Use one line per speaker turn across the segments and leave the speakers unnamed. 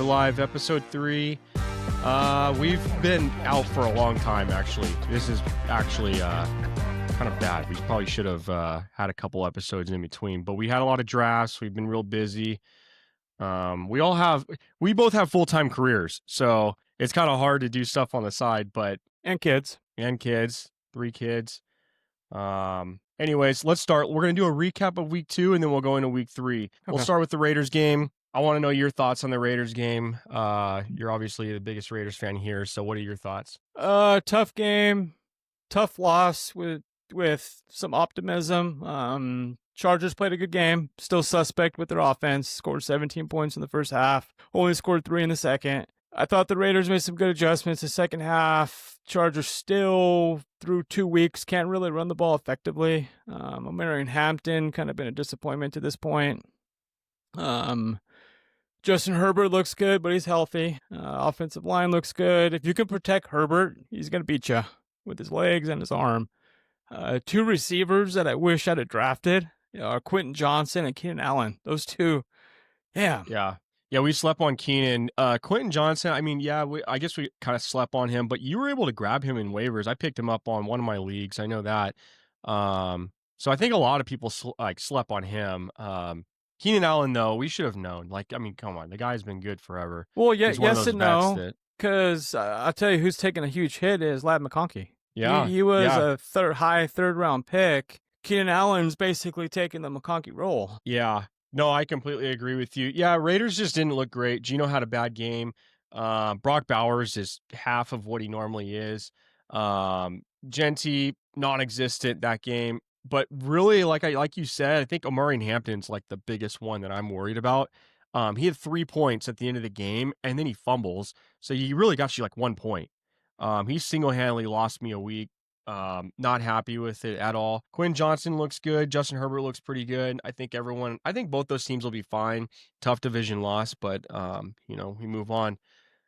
live, episode 3. We've been out for a long time, actually. This is actually kind of bad. We probably should have had a couple episodes in between, but we had a lot of drafts. We've been real busy. We both have full-time careers, so it's kind of hard to do stuff on the side, but
And kids.
3 kids. Anyways, let's start. We're going to do a recap of week 2, and then we'll go into week 3. We'll start with the Raiders game. I want to know your thoughts on the Raiders game. You're obviously the biggest Raiders fan here, so what are your thoughts?
Tough game, tough loss with some optimism. Chargers played a good game, still suspect with their offense, scored 17 points in the first half, only scored 3 in the second. I thought the Raiders made some good adjustments the second half. Chargers still, through 2 weeks, can't really run the ball effectively. Omarion Hampton kind of been a disappointment to this point. Justin Herbert looks good, but he's healthy. Offensive line looks good. If you can protect Herbert, he's going to beat you with his legs and his arm. 2 receivers that I wish I'd have drafted are Quentin Johnson and Keenan Allen. Those two,
Yeah, we slept on Keenan. Quentin Johnson, I mean, I guess we kind of slept on him, but you were able to grab him in waivers. I picked him up on one of my leagues. I know that. So I think a lot of people slept on him. Keenan Allen, though, we should have known. Come on, the guy's been good forever.
Well, yes and no, because I'll tell you who's taking a huge hit is Ladd McConkey.
Yeah,
he was a high third round pick. Keenan Allen's basically taking the McConkey role.
Yeah, no, I completely agree with you. Yeah, Raiders just didn't look great. Geno had a bad game. Brock Bowers is half of what he normally is. Genty, non-existent that game. But really, like you said, I think Omarion Hampton's like the biggest one that I'm worried about. He had 3 points at the end of the game, and then he fumbles. So he really got you like 1 point. He single-handedly lost me a week. Not happy with it at all. Quinn Johnson looks good. Justin Herbert looks pretty good. I think both those teams will be fine. Tough division loss, but we move on.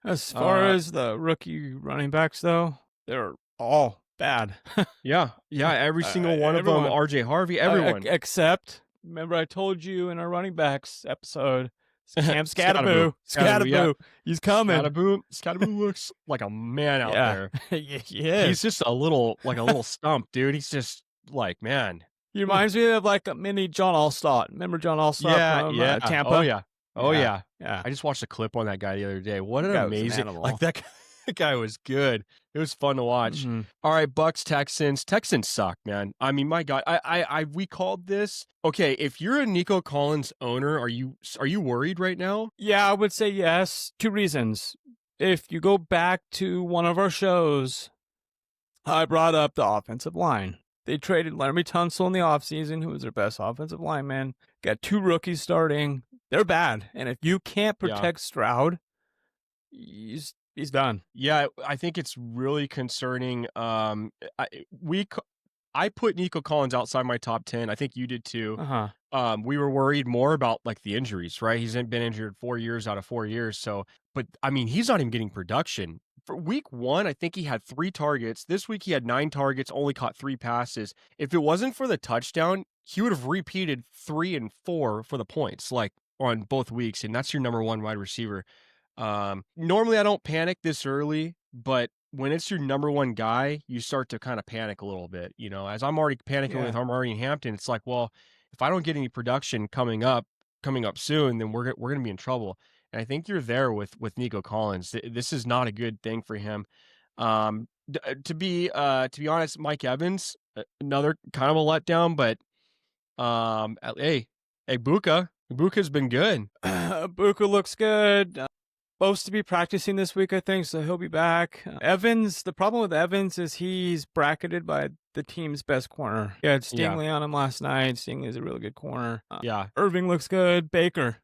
As far as the rookie running backs, though, they're all bad.
Yeah, every single one of them. RJ Harvey, everyone.
Except, remember I told you in our running backs episode, Cam
Skattebo.
Skattebo. He's coming.
Skattebo looks like a man out there.
Yeah.
He's just a little stump, dude. He's just like, man.
He reminds me of like a mini John Allstott. Remember John Allstott from Tampa?
Oh, yeah. I just watched a clip on that guy the other day. What an amazing, that guy was good. It was fun to watch.
Mm-hmm.
All right, Bucks, Texans. Texans suck, man. I mean, my God, we called this. Okay, if you're a Nico Collins owner, are you worried right now?
Yeah, I would say yes. 2 reasons. If you go back to one of our shows, I brought up the offensive line. They traded Laramie Tunsil in the offseason, who was their best offensive lineman. Got 2 rookies starting. They're bad. And if you can't protect Stroud, he's done. Yeah,
I think it's really concerning. I put Nico Collins outside my top 10. I think you did too. We were worried more about like the injuries, right? He's been injured 4 years out of 4 years. So, but I mean, he's not even getting production. For week 1, I think he had 3 targets. This week he had 9 targets, only caught 3 passes. If it wasn't for the touchdown, he would have repeated 3 and 4 for the points, like on both weeks. And that's your number 1 wide receiver. Normally I don't panic this early, but when it's your number 1 guy, you start to kind of panic a little bit, as I'm already panicking with Omarion Hampton. It's like, well, if I don't get any production coming up soon, then we're going to be in trouble. And I think you're there with Nico Collins. This is not a good thing for him. To be honest, Mike Evans, another kind of a letdown, but hey, Buka's been good.
Buka looks good. Supposed to be practicing this week, I think, so he'll be back. Evans, the problem with Evans is he's bracketed by the team's best corner. Yeah, it's Stingley on him last night. Stingley's a really good corner. Irving looks good. Baker,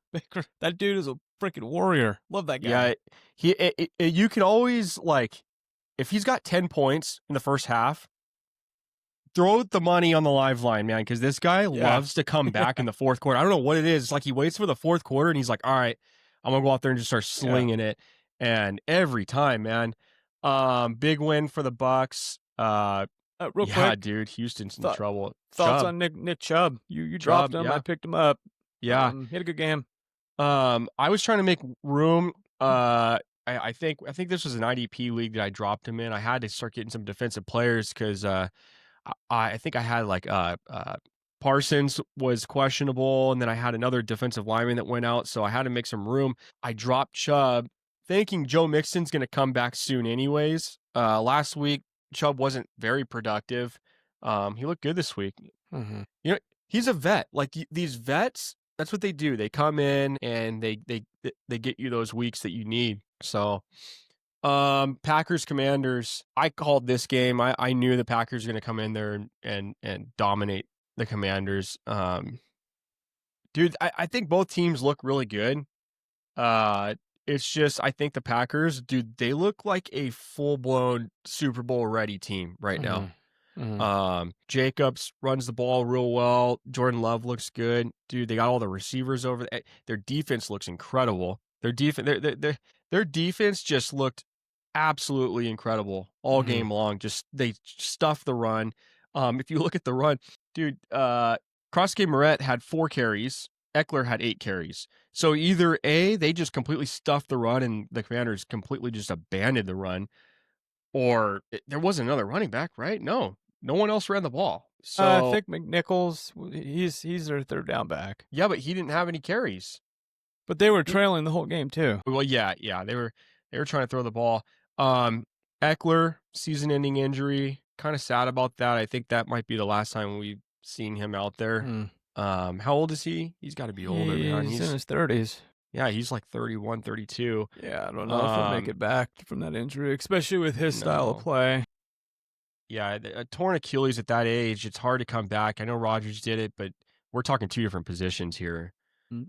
that dude is a freaking warrior. Love that guy.
Yeah, you can always, like, if he's got 10 points in the first half, throw the money on the live line, man, because this guy loves to come back in the fourth quarter. I don't know what it is. It's like he waits for the fourth quarter, and he's like, all right, I'm going to go out there and just start slinging it. And every time, man, big win for the Bucks.
Real quick,
dude, Houston's in trouble.
Thoughts on Nick Chubb? You dropped him. I picked him up.
Yeah.
He had a good game.
I was trying to make room I think this was an IDP league that I dropped him in. I had to start getting some defensive players because I think I had like Parsons was questionable, and then I had another defensive lineman that went out, so I had to make some room. I dropped Chubb, thinking Joe Mixon's going to come back soon, anyways. Last week Chubb wasn't very productive. He looked good this week.
Mm-hmm.
You know, he's a vet. Like these vets, that's what they do. They come in and they get you those weeks that you need. So, Packers Commanders. I called this game. I knew the Packers were going to come in there and dominate the Commanders. Dude, I think both teams look really good. It's just I think the Packers, dude, they look like a full-blown Super Bowl ready team right now.
Mm-hmm.
Jacobs runs the ball real well. Jordan Love looks good. Dude, they got all the receivers over there. Their defense looks incredible. Their defense just looked absolutely incredible all game long. Just they stuffed the run. If you look at the run, dude, Crossgate Moret had 4 carries. Eckler had 8 carries. So either A, they just completely stuffed the run and the Commanders completely just abandoned the run, or there wasn't another running back, right? No one else ran the ball. So
I think McNichols, he's their third down back.
Yeah, but he didn't have any carries.
But they were trailing the whole game too.
Well, yeah, they were trying to throw the ball. Eckler, season-ending injury. Kind of sad about that. I think that might be the last time we've seen him out there. How old is he? He's got to be older.
He's in his 30s.
Yeah, he's like 31, 32.
Yeah, I don't know if he'll make it back from that injury, especially with his style of play.
Yeah, a torn Achilles at that age, it's hard to come back. I know Rodgers did it, but we're talking 2 different positions here.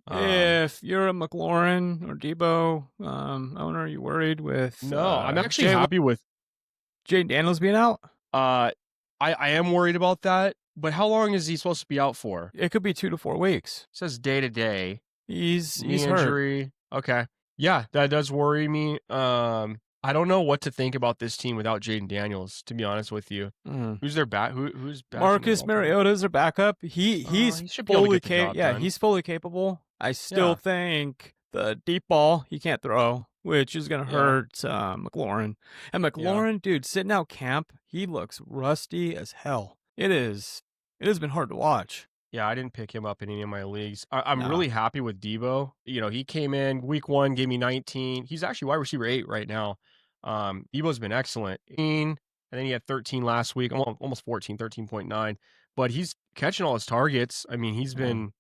If you're a McLaurin or Debo owner, are you worried with?
No, I'm actually happy with
Jayden Daniels being out.
I am worried about that. But how long is he supposed to be out for?
It could be 2 to 4 weeks.
It says day to day.
He's
injury.
Hurt.
Okay. Yeah, that does worry me. I don't know what to think about this team without Jayden Daniels, to be honest with you. Who's their back? Who's back?
Marcus Mariota's their backup. He's fully capable. Yeah, he's fully capable. I still think the deep ball he can't throw, which is gonna hurt McLaurin. And McLaurin, dude, sitting out camp, he looks rusty as hell. It has been hard to watch.
Yeah, I didn't pick him up in any of my leagues. I'm really happy with Debo. You know, he came in week 1, gave me 19. He's actually wide receiver 8 right now. Debo's been excellent. And then he had 13 last week, almost 14, 13.9. But he's catching all his targets. I mean, he's been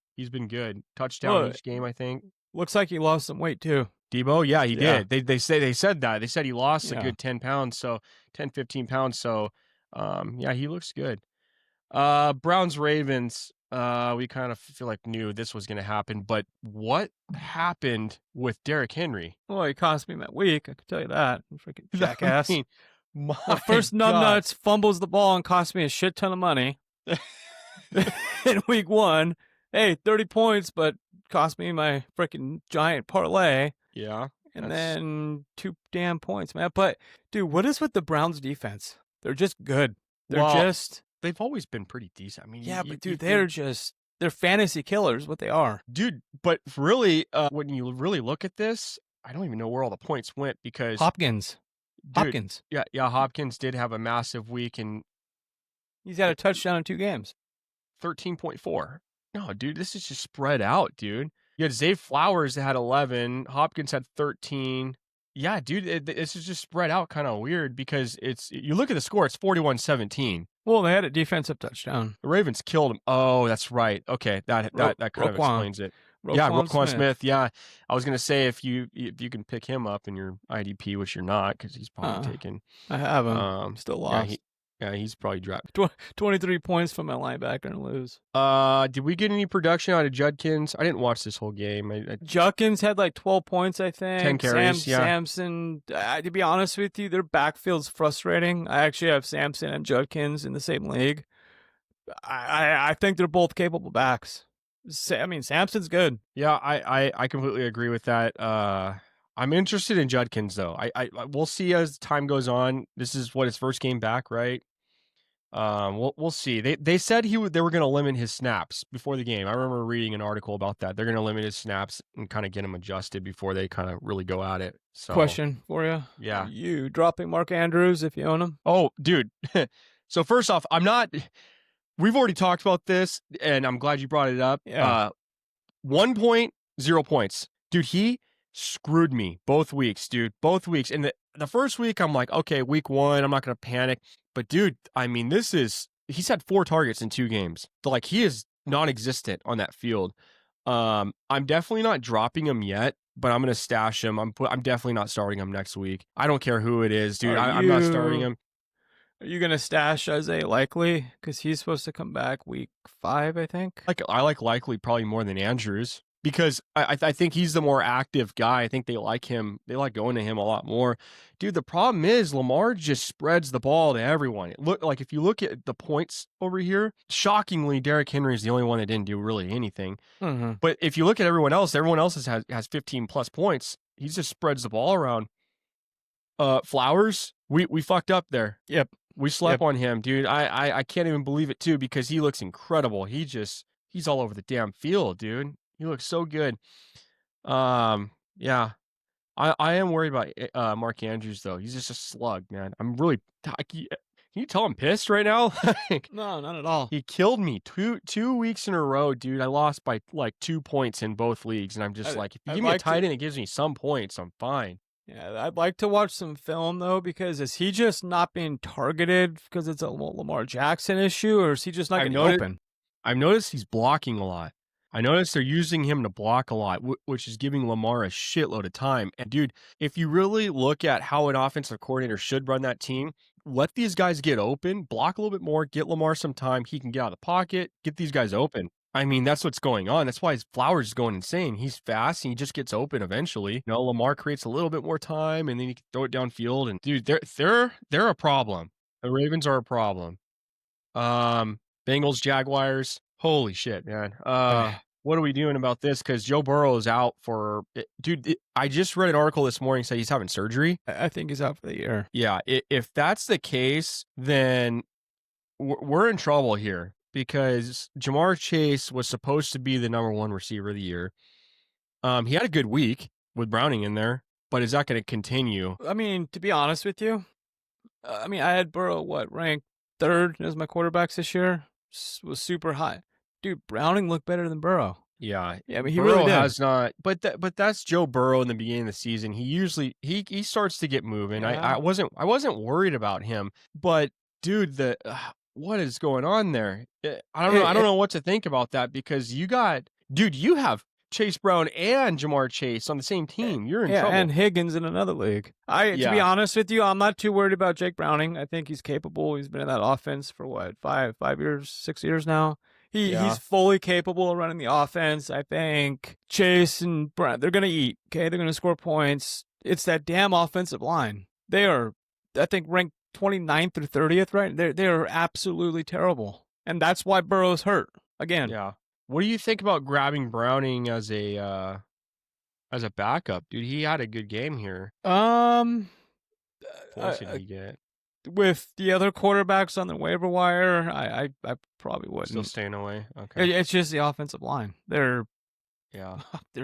good. Touchdown each game, I think.
Looks like he lost some weight too.
Debo, yeah, he did. They said that. They said he lost a good 10 pounds, so 10, 15 pounds. So yeah, he looks good. Browns Ravens. We kind of feel like knew this was going to happen, but what happened with Derrick Henry?
Well, he cost me that week. I can tell you that. Freaking jackass.
I mean,
first numbnuts fumbles the ball and cost me a shit ton of money in week 1. Hey, 30 points, but cost me my freaking giant parlay.
Yeah.
And then 2 damn points, man. But, dude, what is with the Browns defense? They're just good.
They've always been pretty decent. I mean,
but dude, they're fantasy killers, what they are.
Dude, but really, when you really look at this, I don't even know where all the points went because
Hopkins.
Yeah, Hopkins did have a massive week and
he's got a touchdown in 2 games.
13.4. No, dude, this is just spread out, dude. You had Zay Flowers that had 11, Hopkins had 13. Yeah, dude, this is just spread out kind of weird because you look at the score, it's 41-17.
Well, they had a defensive touchdown.
The Ravens killed him. Oh, that's right. Okay, that kind of explains it. Roquan Smith. Yeah, I was gonna say if you can pick him up in your IDP, which you're not, because he's probably taken.
I have him. Still lost.
He's probably dropped
23 points from my linebacker and lose.
Did we get any production out of Judkins? I didn't watch this whole game.
Judkins had like 12 points, I think.
10 carries.
Samson. To be honest with you, their backfield's frustrating. I actually have Samson and Judkins in the same league. I think they're both capable backs. I mean, Samson's good.
Yeah, I completely agree with that. I'm interested in Judkins though. I we'll see as time goes on. This is his first game back, right? We'll see. They said they were gonna limit his snaps before the game. I remember reading an article about that. They're gonna limit his snaps and kinda get him adjusted before they kinda really go at it. So,
Question for you: Are
yeah.
you dropping Mark Andrews if you own him?
Oh, dude. So first off, I'm not we've already talked about this, and I'm glad you brought it up.
Yeah.
1 point, 0 points. Dude, he screwed me both weeks, dude. Both weeks. And the first week, I'm like, okay, week 1, I'm not gonna panic. But dude, I mean, he's had 4 targets in 2 games. Like, he is non-existent on that field. I'm definitely not dropping him yet, but I'm gonna stash him. I'm definitely not starting him next week. I don't care who it is, dude. I'm not starting him.
Are you gonna stash Isaiah Likely because he's supposed to come back week 5, I think?
I like Likely probably more than Andrews because I think he's the more active guy. I think they like him. They like going to him a lot more. Dude, the problem is Lamar just spreads the ball to everyone. If you look at the points over here, shockingly, Derrick Henry is the only one that didn't do really anything.
Mm-hmm.
But if you look at everyone else has 15 plus points. He just spreads the ball around. Flowers, we fucked up there.
Yep.
We slept on him, dude. I can't even believe it too because he looks incredible. He's all over the damn field, dude. He looks so good. Yeah. I am worried about Mark Andrews though. He's just a slug, man. I'm really can you tell I'm pissed right now?
No, not at all.
He killed me 2 weeks in a row, dude. I lost by like 2 points in both leagues, and I'm just like, if you give me a tight end that gives me some points, I'm fine.
Yeah, I'd like to watch some film though, because is he just not being targeted because it's a Lamar Jackson issue, or is he just not getting open?
I've noticed he's blocking a lot. I noticed they're using him to block a lot, which is giving Lamar a shitload of time. And dude, if you really look at how an offensive coordinator should run that team, let these guys get open, block a little bit more, get Lamar some time. He can get out of the pocket, get these guys open. I mean, that's what's going on. That's why his Flowers is going insane. He's fast and he just gets open eventually. You know, Lamar creates a little bit more time and then he can throw it downfield. And dude, they're a problem. The Ravens are a problem. Bengals, Jaguars. Holy shit, man. What are we doing about this? Because Joe Burrow is out for dude. I just read an article this morning saying he's having surgery.
I think he's out for the year.
Yeah, if that's the case, then we're in trouble here because Ja'Marr Chase was supposed to be the number 1 receiver of the year. He had a good week with Browning in there, but is that going to continue?
I mean, to be honest with you, I had Burrow ranked 3rd as my quarterbacks this year. Was super high. Dude, Browning looked better than Burrow.
Yeah,
I mean, he
Burrow
really did.
has not, but that's Joe Burrow in the beginning of the season. He usually he starts to get moving.
Yeah.
I wasn't worried about him, but dude, what is going on there? I don't know what to think about that because you have Chase Brown and Ja'Marr Chase on the same team. You're in trouble.
And Higgins in another league. To be honest with you, I'm not too worried about Jake Browning. I think he's capable. He's been in that offense for what, 5 years, 6 years now. He's fully capable of running the offense. I think Chase and Brown, they're going to eat. Okay, they're going to score points. It's that damn offensive line. They are, I think, ranked 29th or 30th, right? They are absolutely terrible, and that's why Burrow's hurt again.
Yeah. What do you think about grabbing Browning as a backup, dude? He had a good game here.
What
did he get?
With the other quarterbacks on the waiver wire, I probably wouldn't.
Still staying away. Okay.
It's just the offensive line. They're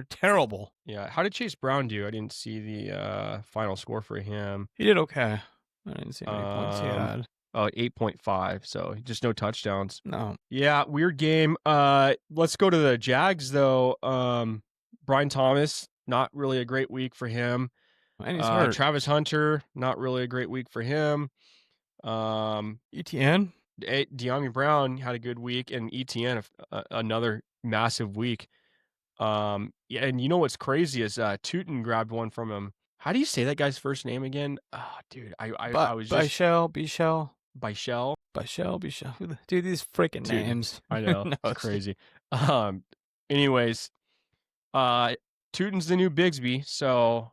terrible.
Yeah. How did Chase Brown do? I didn't see the final score for him.
He did okay. I didn't see how many points he had.
8.5. So just no touchdowns.
No.
Yeah, weird game. Let's go to the Jags though. Brian Thomas, not really a great week for him.
And he's hurt.
Travis Hunter, not really a great week for him.
ETN,
De'Ami Brown had a good week, and ETN another massive week. Yeah, and you know what's crazy is Tootin grabbed one from him. How do you say that guy's first name again? Dude, I was just
Bichelle. Dude, these freaking names.
I know. It's crazy. Anyways, Tootin's the new Bigsby, so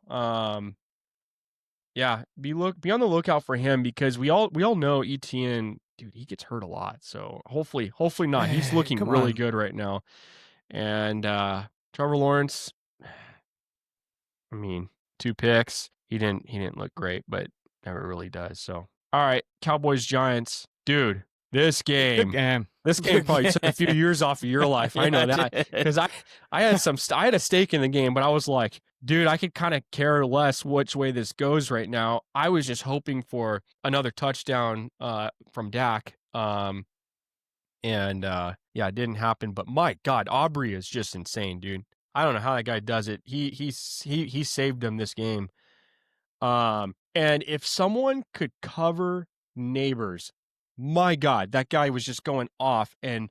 yeah, be on the lookout for him because we all know ETN, dude, he gets hurt a lot. So hopefully not. He's looking really good right now. And Trevor Lawrence, I mean, 2 picks. He didn't look great, but never really does. So all right, Cowboys Giants, dude. This
Good
game.
game.
This game probably took a few years off of your life. I know that because I had I had a stake in the game, but I was like, dude, I could kind of care less which way this goes right now. I was just hoping for another touchdown from Dak. Yeah, it didn't happen. But my God, Aubrey is just insane, dude. I don't know how that guy does it. He saved him this game. And if someone could cover Neighbors, my God, that guy was just going off. And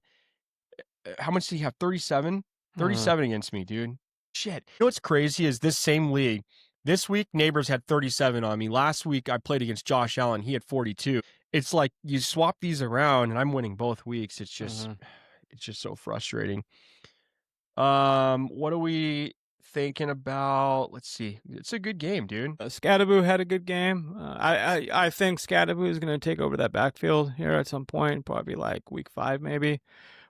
how much did he have? 37? 37 against me, dude. Shit. You know what's crazy is this same league, this week, Neighbors had 37 on me. Last week, I played against Josh Allen. He had 42. It's like you swap these around, and I'm winning both weeks. It's just, it's just so frustrating. What are we thinking about? Let's see. It's a good game, dude.
Scadaboo had a good game. I think Scadaboo is going to take over that backfield here at some point, probably like week 5 maybe.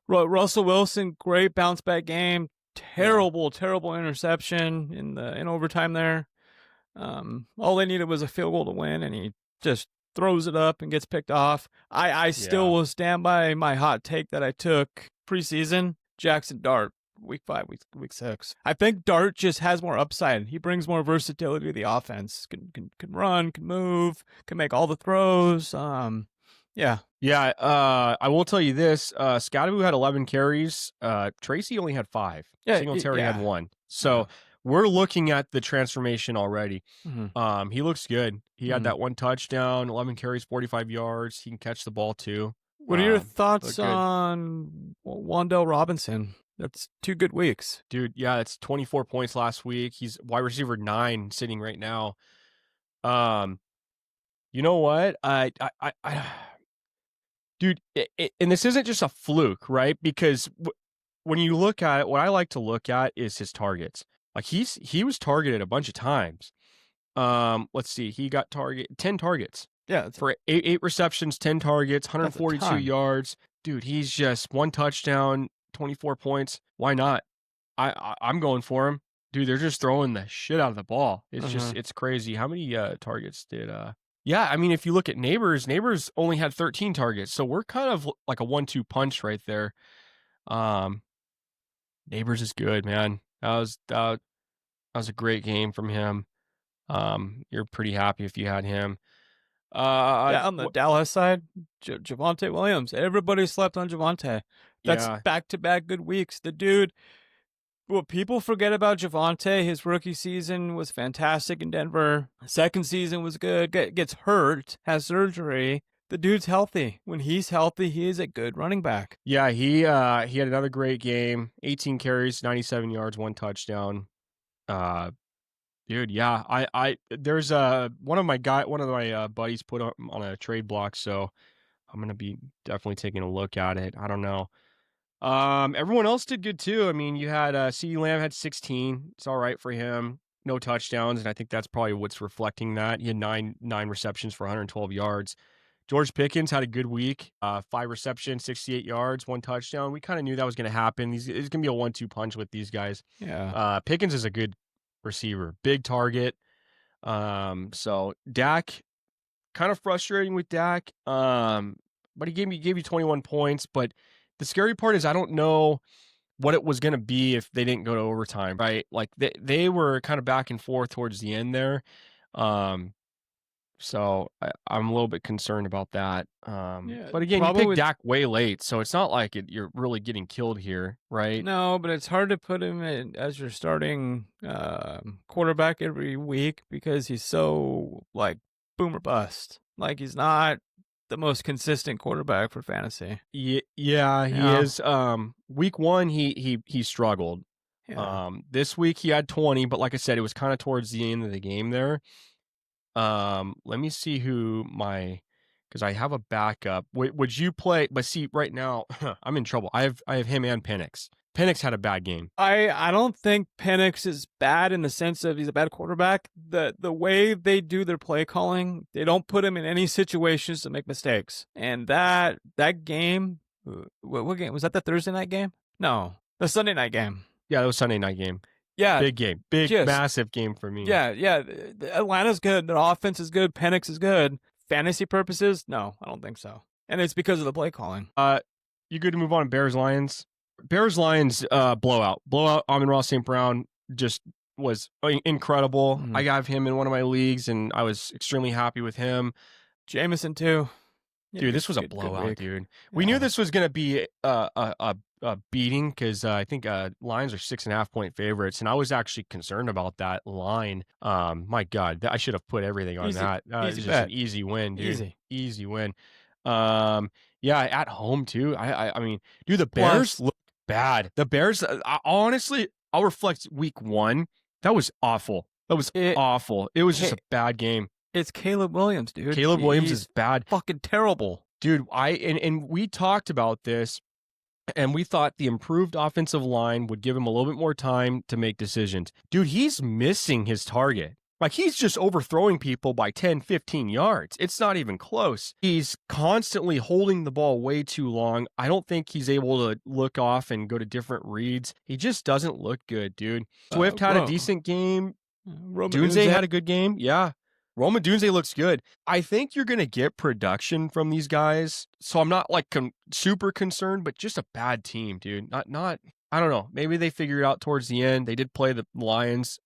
Russell Wilson, great bounce back game. Terrible interception in overtime there. All they needed was a field goal to win, and he just throws it up and gets picked off. I still will stand by my hot take that I took preseason. Jackson Dart, week 5, week 6. I think Dart just has more upside. He brings more versatility to the offense. Can run, can move, can make all the throws. Yeah.
I will tell you this. Scadaboo had 11 carries. Tracy only had 5.
Yeah,
Singletary had 1. So we're looking at the transformation already.
Mm-hmm.
He looks good. He had that 1 touchdown, 11 carries, 45 yards. He can catch the ball too.
What are your thoughts on Wan'Dale Robinson? That's 2 good weeks.
Dude, yeah, it's 24 points last week. He's wide receiver 9 sitting right now. You know what? Dude, and this isn't just a fluke, right? Because when you look at it, what I like to look at is his targets. Like he was targeted a bunch of times. Let's see, he got 10 targets.
Yeah,
for 8 receptions, 10 targets, 142 yards. Dude, he's just 1 touchdown, 24 points. Why not? I'm going for him. Dude, they're just throwing the shit out of the ball. It's just, it's crazy. How many targets did Yeah, I mean, if you look at Neighbors only had 13 targets. So we're kind of like a 1-2 punch right there. Neighbors is good, man. That was a great game from him. You're pretty happy if you had him.
On the Dallas side, Javonte Williams. Everybody slept on Javonte. That's back-to-back good weeks. The dude, what people forget about Javonte, his rookie season was fantastic in Denver. Second season was good. Gets hurt, has surgery. The dude's healthy. When he's healthy, he is a good running back.
Yeah, he had another great game. 18 carries, 97 yards, 1 touchdown. Dude, yeah, I there's one of my buddies put on a trade block, so I'm gonna be definitely taking a look at it. I don't know. Everyone else did good too. I mean, you had CeeDee Lamb had 16. It's all right for him. No touchdowns, and I think that's probably what's reflecting that. He had nine receptions for 112 yards. George Pickens had a good week. 5 receptions, 68 yards, 1 touchdown. We kind of knew that was going to happen. It's going to be a 1-2 punch with these guys.
Yeah.
Pickens is a good receiver, big target. So Dak, kind of frustrating with Dak. But he gave you 21 points. But the scary part is I don't know what it was going to be if they didn't go to overtime, right? Like they were kind of back and forth towards the end there. So I'm a little bit concerned about that. But again, you picked Dak way late, so it's not like you're really getting killed here, right?
No, but it's hard to put him in as your starting quarterback every week because he's so like boom or bust. Like he's not the most consistent quarterback for fantasy.
Yeah, he is. Week 1, he struggled.
Yeah.
This week he had 20, but like I said, it was kind of towards the end of the game there. Let me see because I have a backup. Would you play? But see, right now I'm in trouble. I have him and Penix. Penix had a bad game.
I don't think Penix is bad in the sense of he's a bad quarterback. The way they do their play calling, they don't put him in any situations to make mistakes. And that game, what game was that? The Thursday night game? No, the Sunday night game.
Yeah, that was Sunday night game.
Yeah.
Big game. Massive game for me.
Yeah. Atlanta's good. Their offense is good. Penix is good. Fantasy purposes? No, I don't think so. And it's because of the play calling.
You good to move on to Bears-Lions? Bears-Lions blowout. Amon-Ra St. Brown just was incredible. I have him in one of my leagues, and I was extremely happy with him.
Jameson too.
Dude, this was a blowout, dude. We knew this was going to be a beating because I think Lions are 6.5-point favorites, and I was actually concerned about that line. My God, I should have put everything on that. It's just an easy win, dude. Easy win. Yeah, at home too. I mean, dude, the Bears look bad. The Bears, honestly, I'll reflect week 1. That was awful. That was awful. It was just a bad game.
It's Caleb Williams, dude.
Caleb Williams is bad.
Fucking terrible.
Dude, and we talked about this, and we thought the improved offensive line would give him a little bit more time to make decisions. Dude, he's missing his target. Like, he's just overthrowing people by 10, 15 yards. It's not even close. He's constantly holding the ball way too long. I don't think he's able to look off and go to different reads. He just doesn't look good, dude. Swift had a decent game. Dunze had a good game. Yeah. Rome Odunze looks good. I think you're going to get production from these guys. So I'm not like super concerned, but just a bad team, dude. Not. I don't know. Maybe they figure it out towards the end. They did play the Lions.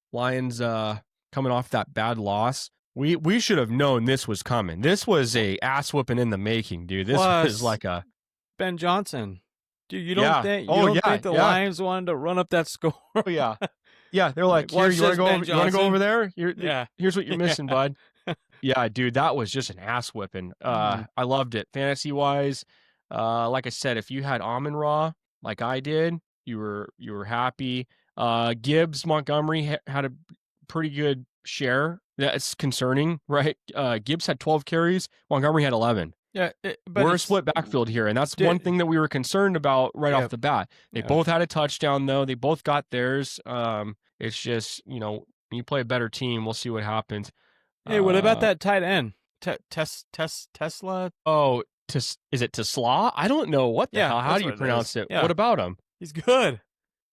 Coming off that bad loss. We should have known this was coming. This was a ass whooping in the making, dude. This was like a
Ben Johnson. Dude, you don't think the Lions wanted to run up that score?
Oh yeah. Yeah, they're like, here, you want to go over there? Here's what you're missing, bud. Yeah, dude, that was just an ass whipping. I loved it. Fantasy-wise, like I said, if you had Amon-Ra like I did, you were happy. Gibbs, Montgomery had a pretty good share. That's concerning, right? Gibbs had 12 carries. Montgomery had 11.
Yeah,
but we're a split backfield here, and that's one thing that we were concerned about right off the bat. They both had a touchdown, though. They both got theirs. It's just, when you play a better team, we'll see what happens.
Hey, what about that tight end? Tesla?
Oh, is it Tesla? I don't know. What the hell? How do you pronounce it? What about him?
He's good.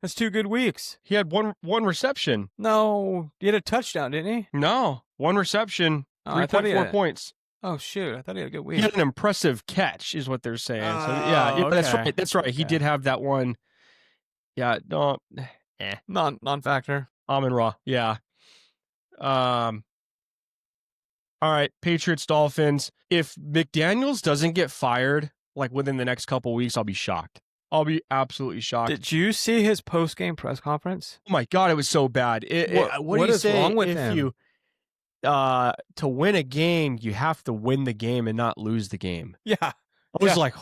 That's 2 good weeks.
He had one reception.
No, he had a touchdown, didn't he?
No, 1 reception, 3.4 points.
Oh, shoot. I thought he had a good week.
He had an impressive catch, is what they're saying. So, but that's right. He did have that one. Yeah,
non-factor.
Amon-Ra, yeah. All right, Patriots, Dolphins. If McDaniels doesn't get fired, like within the next couple weeks, I'll be shocked. I'll be absolutely shocked.
Did you see his post-game press conference?
Oh, my God, it was so bad. What is wrong with him? To win a game, you have to win the game and not lose the game.
Yeah.
I was like,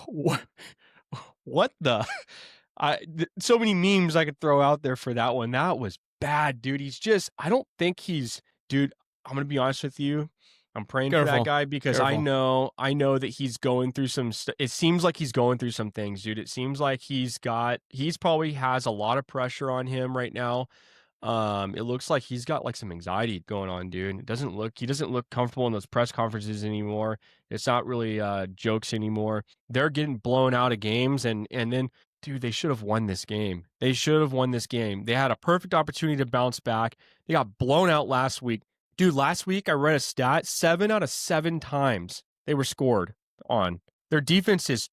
what the? So many memes I could throw out there for that one. That was bad, dude. I don't think dude, I'm going to be honest with you. I'm praying for that guy because I know that he's going through it seems like he's going through some things, dude. It seems like he's probably has a lot of pressure on him right now. It looks like he's got like some anxiety going on, dude. He doesn't look comfortable in those press conferences anymore. It's not really jokes anymore. They're getting blown out of games and then, dude, they should have won this game. They had a perfect opportunity to bounce back. They got blown out last week. Dude, last week I read a stat, 7 out of 7 times they were scored on. Their defense is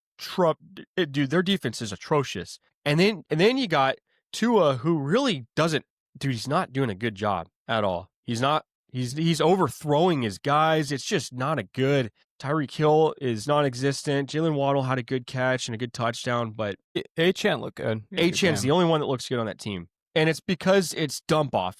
their defense is atrocious. And then you got Tua, who really doesn't. Dude, he's not doing a good job at all. He's not. He's overthrowing his guys. It's just not a good. Tyreek Hill is non-existent. Jalen Waddle had a good catch and a good touchdown, but
Achane looked good.
Achane's the only one that looks good on that team, and it's because it's dump off,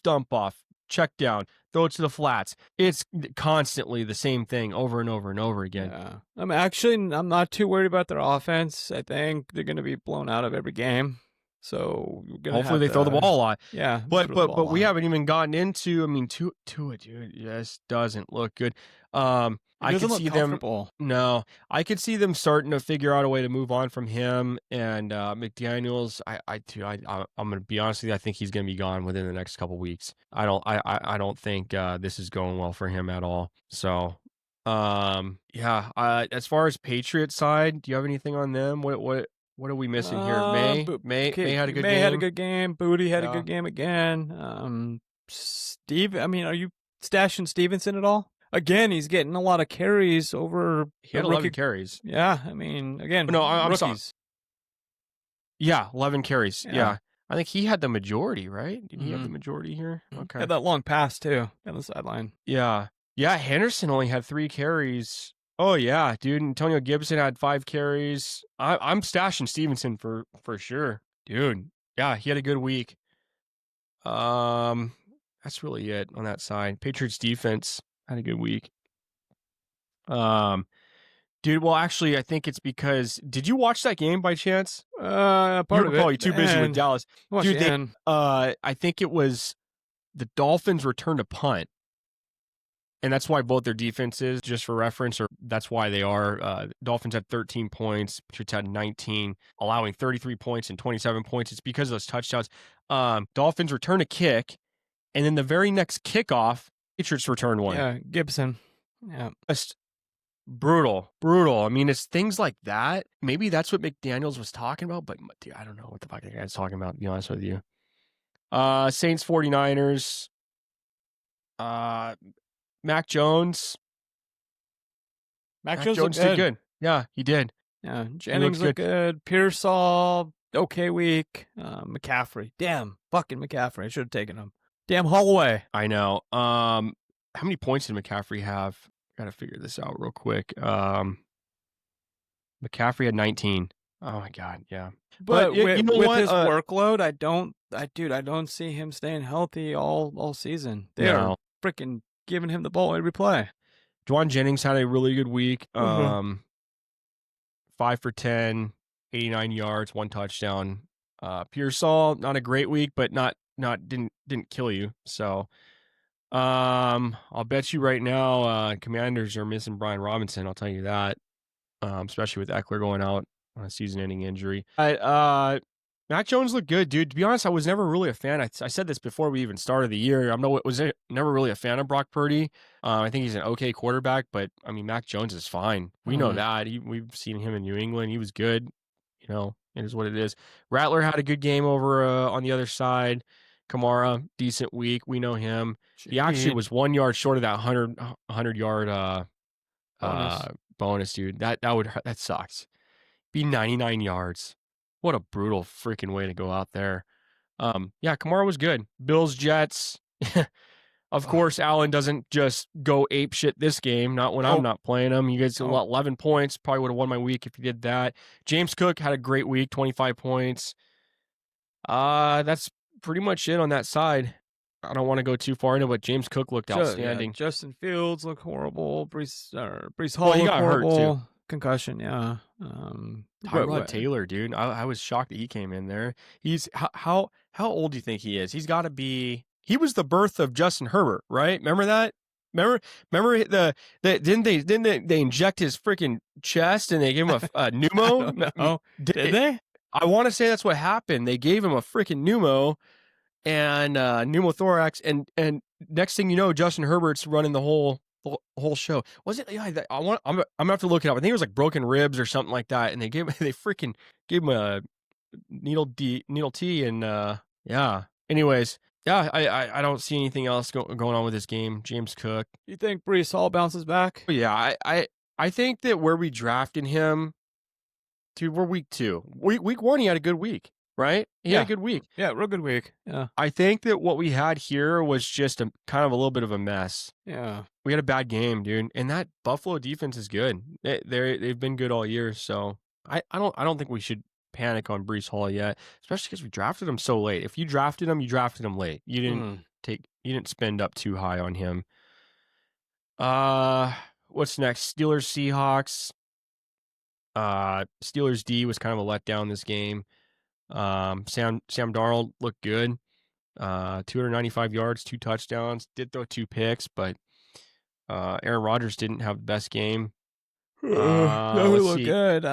check down, throw it to the flats. It's constantly the same thing over and over and over again.
Yeah. I'm not too worried about their offense. I think they're going to be blown out of every game. So
hopefully they throw the ball a lot.
Yeah.
But we haven't even gotten into, Tua, dude, just doesn't look good. I could see them. No, I could see them starting to figure out a way to move on from him and McDaniels. I'm going to be honest with you. I think he's going to be gone within the next couple weeks. I don't think this is going well for him at all. So, as far as Patriots side, do you have anything on them? What are we missing here? May had a good game.
May had a good game. Booty had a good game again. Steve, are you stashing Stevenson at all? again, he's getting a lot of carries over
He had 11 carries.
Yeah, I mean, again,
no, I'm sorry.
rookies.
Yeah, 11 carries.
Yeah.
Yeah. I think he had the majority, right? Did he have the majority here? Okay.
Had that long pass too on the sideline.
Yeah. Yeah, Henderson only had 3 carries. Oh yeah, dude. Antonio Gibson had 5 carries. I'm stashing Stevenson for sure. Dude. Yeah, he had a good week. That's really it on that side. Patriots defense had a good week. Dude, well, actually, I think it's because did you watch that game by chance?
Part
you were
of
probably
it.
too busy with Dallas. Dude, I think it was the Dolphins returned a punt. And that's why both their defenses, just for reference, or that's why they are. Dolphins had 13 points, Patriots had 19, allowing 33 points and 27 points. It's because of those touchdowns. Dolphins return a kick, and then the very next kickoff, Patriots return one.
Yeah, Gibson. Yeah.
Just brutal. I mean, it's things like that. Maybe that's what McDaniels was talking about, but dude, I don't know what the fuck that guy's talking about, to be honest with you. Saints 49ers. Mac Jones.
Mac Jones did
good. Yeah, he did.
Yeah, Jennings looked good. Pearsall, okay week. McCaffrey. Damn, fucking McCaffrey. I should have taken him. Damn Holloway.
I know. How many points did McCaffrey have? Gotta figure this out real quick. McCaffrey had 19. Oh my god, yeah.
But with his workload, I don't see him staying healthy all season. They're freaking giving him the ball every play.
Dwan Jennings had a really good week. 5 for 10, 89 yards, 1 touchdown. Pearsall, not a great week, but didn't kill you. So I'll bet you right now, Commanders are missing Brian Robinson. I'll tell you that. Especially with Eckler going out on a season-ending injury. Mac Jones looked good, dude. To be honest, I was never really a fan. I said this before we even started the year. Never really a fan of Brock Purdy. I think he's an okay quarterback, but I mean, Mac Jones is fine. We know that. We've seen him in New England. He was good. You know, it is what it is. Rattler had a good game over on the other side. Kamara, decent week. We know him. He actually was 1 yard short of that 100 yard bonus, dude. That sucks. Be 99 yards. What a brutal freaking way to go out there. Yeah, Kamara was good. Bills, Jets. Of course, Allen doesn't just go ape shit this game. Not when I'm not playing him. You guys 11 points. Probably would have won my week if he did that. James Cook had a great week, 25 points. That's pretty much it on that side. I don't want to go too far into it, but James Cook looked outstanding.
Yeah, Justin Fields looked horrible. Brees Hall looked horrible. Hurt too. Concussion, yeah.
Tyrod Taylor, dude. I was shocked that he came in there. He's how old do you think he is? He's got to be. He was the birth of Justin Herbert, right? Remember that? Remember didn't they inject his freaking chest and they gave him a pneumo?
Oh, did they?
I want to say that's what happened. They gave him a freaking pneumo and pneumothorax, and next thing you know, Justin Herbert's running the whole show. Was it? Yeah, I'm gonna have to look it up. I think it was like broken ribs or something like that. And they freaking gave him a needle T, and yeah. Anyways, yeah, I don't see anything else going on with this game. James Cook.
You think Brees Hall bounces back?
Yeah, I think that where we drafted him, dude, we're week 2. Week 1, he had a good week. Right? He had a good week.
Yeah, real good week. Yeah.
I think that what we had here was just a kind of a little bit of a mess.
Yeah.
We had a bad game, dude. And that Buffalo defense is good. They've been good all year. So I don't think we should panic on Brees Hall yet, especially because we drafted him so late. If you drafted him, you drafted him late. You didn't spend up too high on him. What's next? Steelers Seahawks. Steelers D was kind of a letdown this game. Sam Darnold looked good. 295 yards, 2 touchdowns. Did throw 2 picks, but Aaron Rodgers didn't have the best game.
No, he looked good.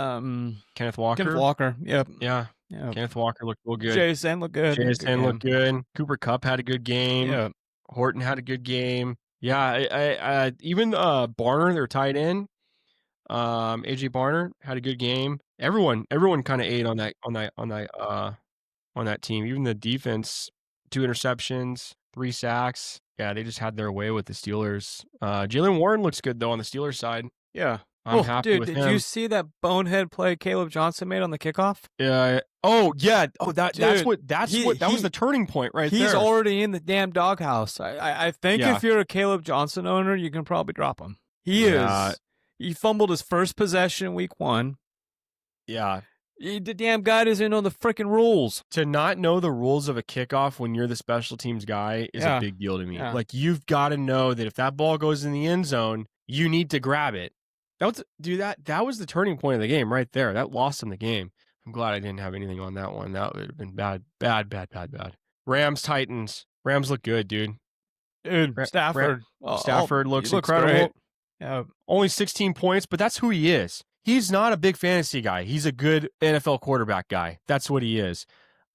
Kenneth Walker.
Yep.
Yeah. Kenneth Walker looked real good.
Jason looked good.
Looked good. Cooper Kupp had a good game.
Yeah.
Horton had a good game. Yeah. I even Barner, their tight end. AJ Barner had a good game. Everyone kind of ate on that team. Even the defense, 2 interceptions. 3 sacks. Yeah, they just had their way with the Steelers. Jaylen Warren looks good though on the Steelers side.
Yeah.
I'm happy
dude,
with
did
him.
you see that bonehead play Caleb Johnson made on the kickoff?
Yeah. Oh yeah. Oh, that's that was the turning point right there.
He's already in the damn doghouse. I think if you're a Caleb Johnson owner, you can probably drop him. He is. He fumbled his first possession week 1.
Yeah.
The damn guy doesn't know the freaking rules.
To not know the rules of a kickoff when you're the special teams guy is a big deal to me.
Yeah.
Like, you've got to know that if that ball goes in the end zone, you need to grab it. That was the turning point of the game right there. That lost him the game. I'm glad I didn't have anything on that one. That would have been bad. Rams, Titans. Rams look good, dude.
Dude, Stafford.
Stafford looks incredible.
Great. Yeah.
Only 16 points, but that's who he is. He's not a big fantasy guy. He's a good NFL quarterback guy. That's what he is.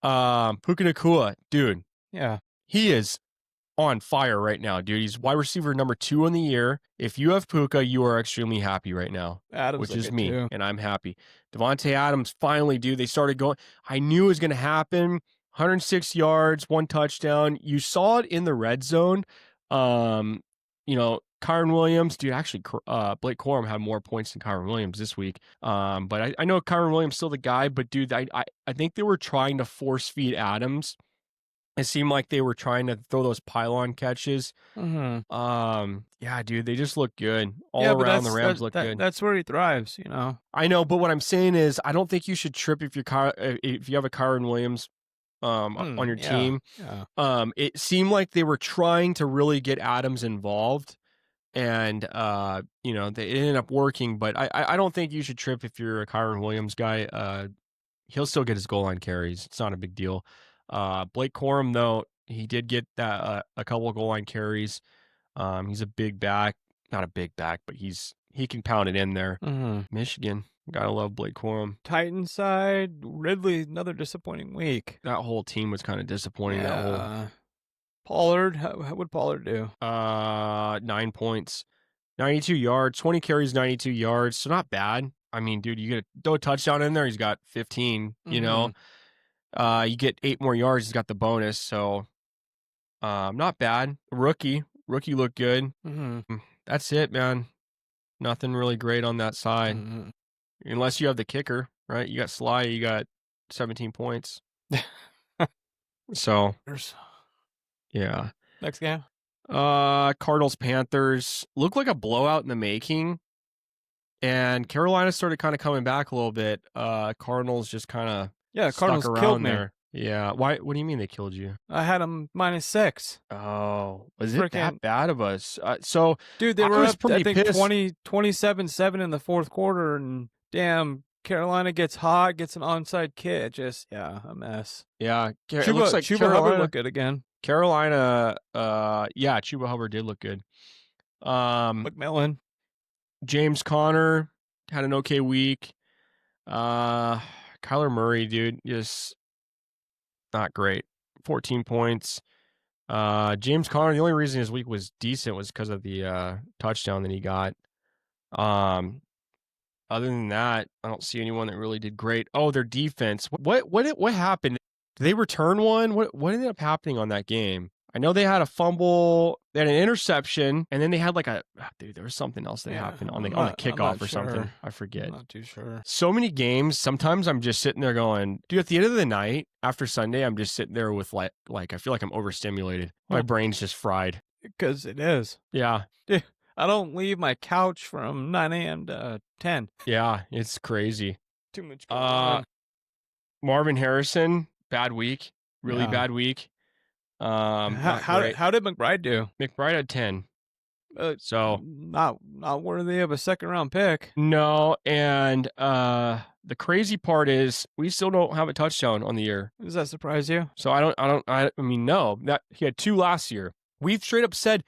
Puka Nacua, dude.
Yeah.
He is on fire right now, dude. He's wide receiver number 2 in the year. If you have Puka, you are extremely happy right now.
Adams,
which is me,
too.
and I'm happy. Devontae Adams, finally, dude. They started going. I knew it was going to happen. 106 yards, 1 touchdown. You saw it in the red zone. Kyren Williams, dude, actually, Blake Corum had more points than Kyren Williams this week. But I know Kyren Williams still the guy, but dude, I think they were trying to force feed Adams. It seemed like they were trying to throw those pylon catches.
Mm-hmm.
Yeah, dude, they just look good all around. The Rams look good.
That's where he thrives, you know.
I know, but what I'm saying is, I don't think you should trip if you have a Kyren Williams on your team.
Yeah.
It seemed like they were trying to really get Adams involved. And, they ended up working, but I don't think you should trip if you're a Kyren Williams guy. He'll still get his goal line carries. It's not a big deal. Blake Corum, though, he did get that a couple of goal line carries. He's a big back, not a big back, but he can pound it in there.
Mm-hmm.
Michigan, gotta love Blake Corum.
Titan side, Ridley, another disappointing week.
That whole team was kind of disappointing.
Yeah. Pollard, how would Pollard do?
9 points, 92 yards, 20 carries, 92 yards. So not bad. I mean, dude, you get a touchdown in there. He's got 15, you know, you get 8 more yards. He's got the bonus. So, not bad. Rookie looked good.
Mm-hmm.
That's it, man. Nothing really great on that side.
Mm-hmm.
Unless you have the kicker, right? You got Sly, you got 17 points. So, yeah.
Next game.
Cardinals Panthers looked like a blowout in the making, and Carolina started kind of coming back a little bit. Cardinals just kind of
Cardinals
stuck
killed
around
me.
there. Yeah. Why? What do you mean they killed you?
I had them -6.
Oh, was it that bad of us? So,
dude, they were up, I think,
pissed.
27-7 in the fourth quarter, and damn, Carolina gets hot, gets an onside kick. Just, a mess.
Yeah. It looks like
Chuba Hubbard looked good again.
Carolina, Chuba Hubbard did look good.
McMillan.
James Conner had an okay week. Kyler Murray, dude, just not great. 14 points. James Conner, the only reason his week was decent was because of the touchdown that he got. Other than that, I don't see anyone that really did great. Oh, their defense. What happened? Did they return one? What ended up happening on that game? I know they had a fumble, they had an interception, and then they had there was something else that happened on the kickoff or something. I forget.
I'm not too sure.
So many games. Sometimes I'm just sitting there going, dude, at the end of the night, after Sunday, I'm just sitting there with like I feel like I'm overstimulated. My brain's just fried.
Because it is.
Yeah.
I don't leave my couch from 9 a.m. to 10.
Yeah, it's crazy.
Too much going on.
Marvin Harrison, bad week. Really bad week.
How did McBride do?
McBride had 10. So
not worthy of a second round pick.
No, and the crazy part is we still don't have a touchdown on the year.
Does that surprise you?
So I mean, no, that he had 2 last year. We've straight up said,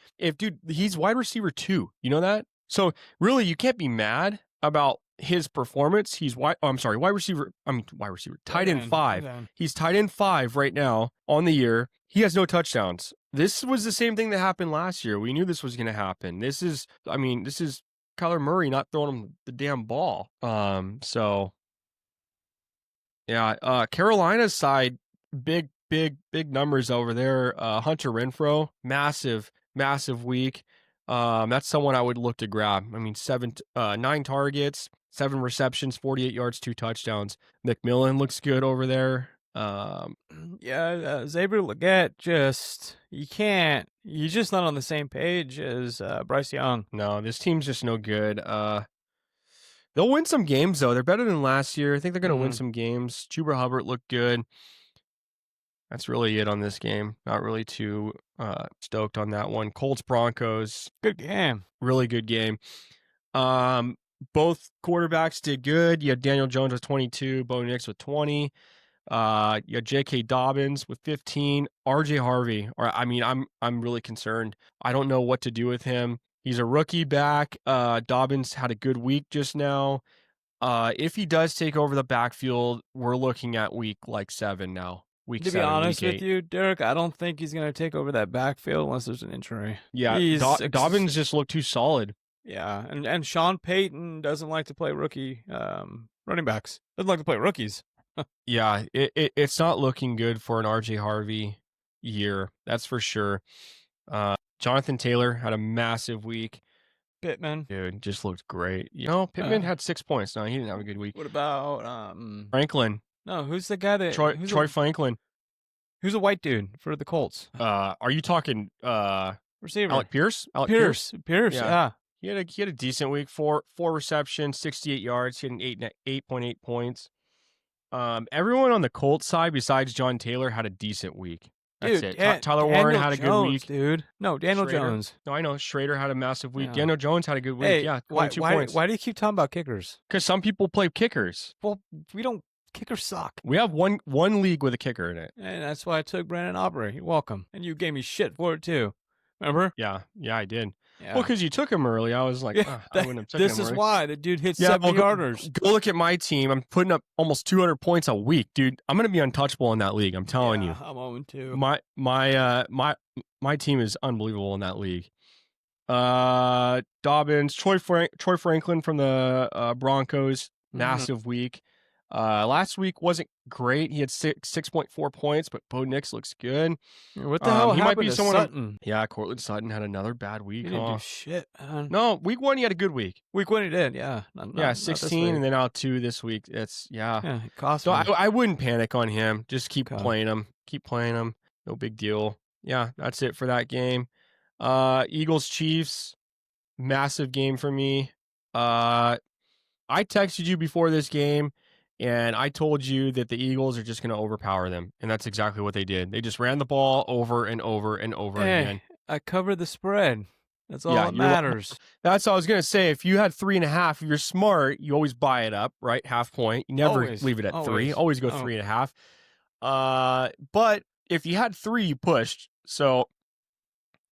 he's wide receiver 2. You know that? So really, you can't be mad about his performance. He's wide receiver. Tight end 5. He's tight end 5 right now on the year. He has no touchdowns. This was the same thing that happened last year. We knew this was going to happen. This is Kyler Murray not throwing him the damn ball. So yeah, Carolina's side, big big numbers over there. Hunter Renfrow, massive week. That's someone I would look to grab. I mean, 9 targets, 7 receptions, 48 yards, 2 touchdowns. McMillan looks good over there.
Yeah, Xavier Legette he's just not on the same page as Bryce Young.
No, this team's just no good. They'll win some games though. They're better than last year. I think they're going to win some games. Chuba Hubbard looked good. That's really it on this game. Not really too stoked on that one. Colts Broncos.
Good game.
Really good game. Both quarterbacks did good. You had Daniel Jones with 22, Bo Nix with 20. You had J.K. Dobbins with 15. R.J. Harvey. I'm really concerned. I don't know what to do with him. He's a rookie back. Dobbins had a good week just now. If he does take over the backfield, we're looking at week 7 now. Week 7,
to be honest
week 8.
with you, Derek, I don't think he's going to take over that backfield unless there's an injury.
Yeah, Dobbins just looked too solid.
Yeah, and Sean Payton doesn't like to play rookie running backs. Doesn't like to play rookies.
Yeah, it's not looking good for an R.J. Harvey year. That's for sure. Jonathan Taylor had a massive week.
Pittman,
dude, just looked great. Pittman had 6 points. No, he didn't have a good week.
What about
Franklin?
No, who's the guy that
Troy Franklin?
Who's a white dude for the Colts?
Are you talking
receiver?
Alec Pierce?
Pierce. Yeah.
He had a decent week. Four receptions, 68 yards. He had an 8.8 points. Everyone on the Colts side besides John Taylor had a decent week. That's it. Tyler Warren had a good week,
dude. No, Daniel Jones.
No, I know. Schrader had a massive week. Yeah. Daniel Jones had a good week.
Hey,
yeah, 22 points.
Why do you keep talking about kickers?
Because some people play kickers.
Well, we don't. Kickers suck.
We have one league with a kicker in it.
And that's why I took Brandon Aubrey. You're welcome. And you gave me shit for it too. Remember?
Yeah, I did.
Yeah.
Well, because you took him early. I was like, I wouldn't have taken him
This is
early.
why the dude hits 70-yarders.
Go look at my team. I'm putting up almost 200 points a week, dude. I'm going to be untouchable in that league. I'm telling you.
I'm on too.
My team is unbelievable in that league. Dobbins, Troy Franklin from the Broncos, massive week. Last week wasn't great. He had 6.4 points, but Bo Nix looks good.
What the hell
he
happened
might be
to
someone.
Sutton?
Yeah, Cortland Sutton had another bad week.
He didn't do shit, man.
No, week 1 he had a good week.
Week 1 he did, yeah. Not
16 and then out 2 this week. It's
it cost
so
me.
I wouldn't panic on him. Just keep playing him. Keep playing him. No big deal. Yeah, that's it for that game. Eagles Chiefs, massive game for me. I texted you before this game. And I told you that the Eagles are just going to overpower them. And that's exactly what they did. They just ran the ball over and over and over again.
I covered the spread. That's all that matters.
That's what I was going to say. If you had 3.5, if you're smart, you always buy it up, right? Half point. You never leave it at 3. Always go 3.5. But if you had 3, you pushed. So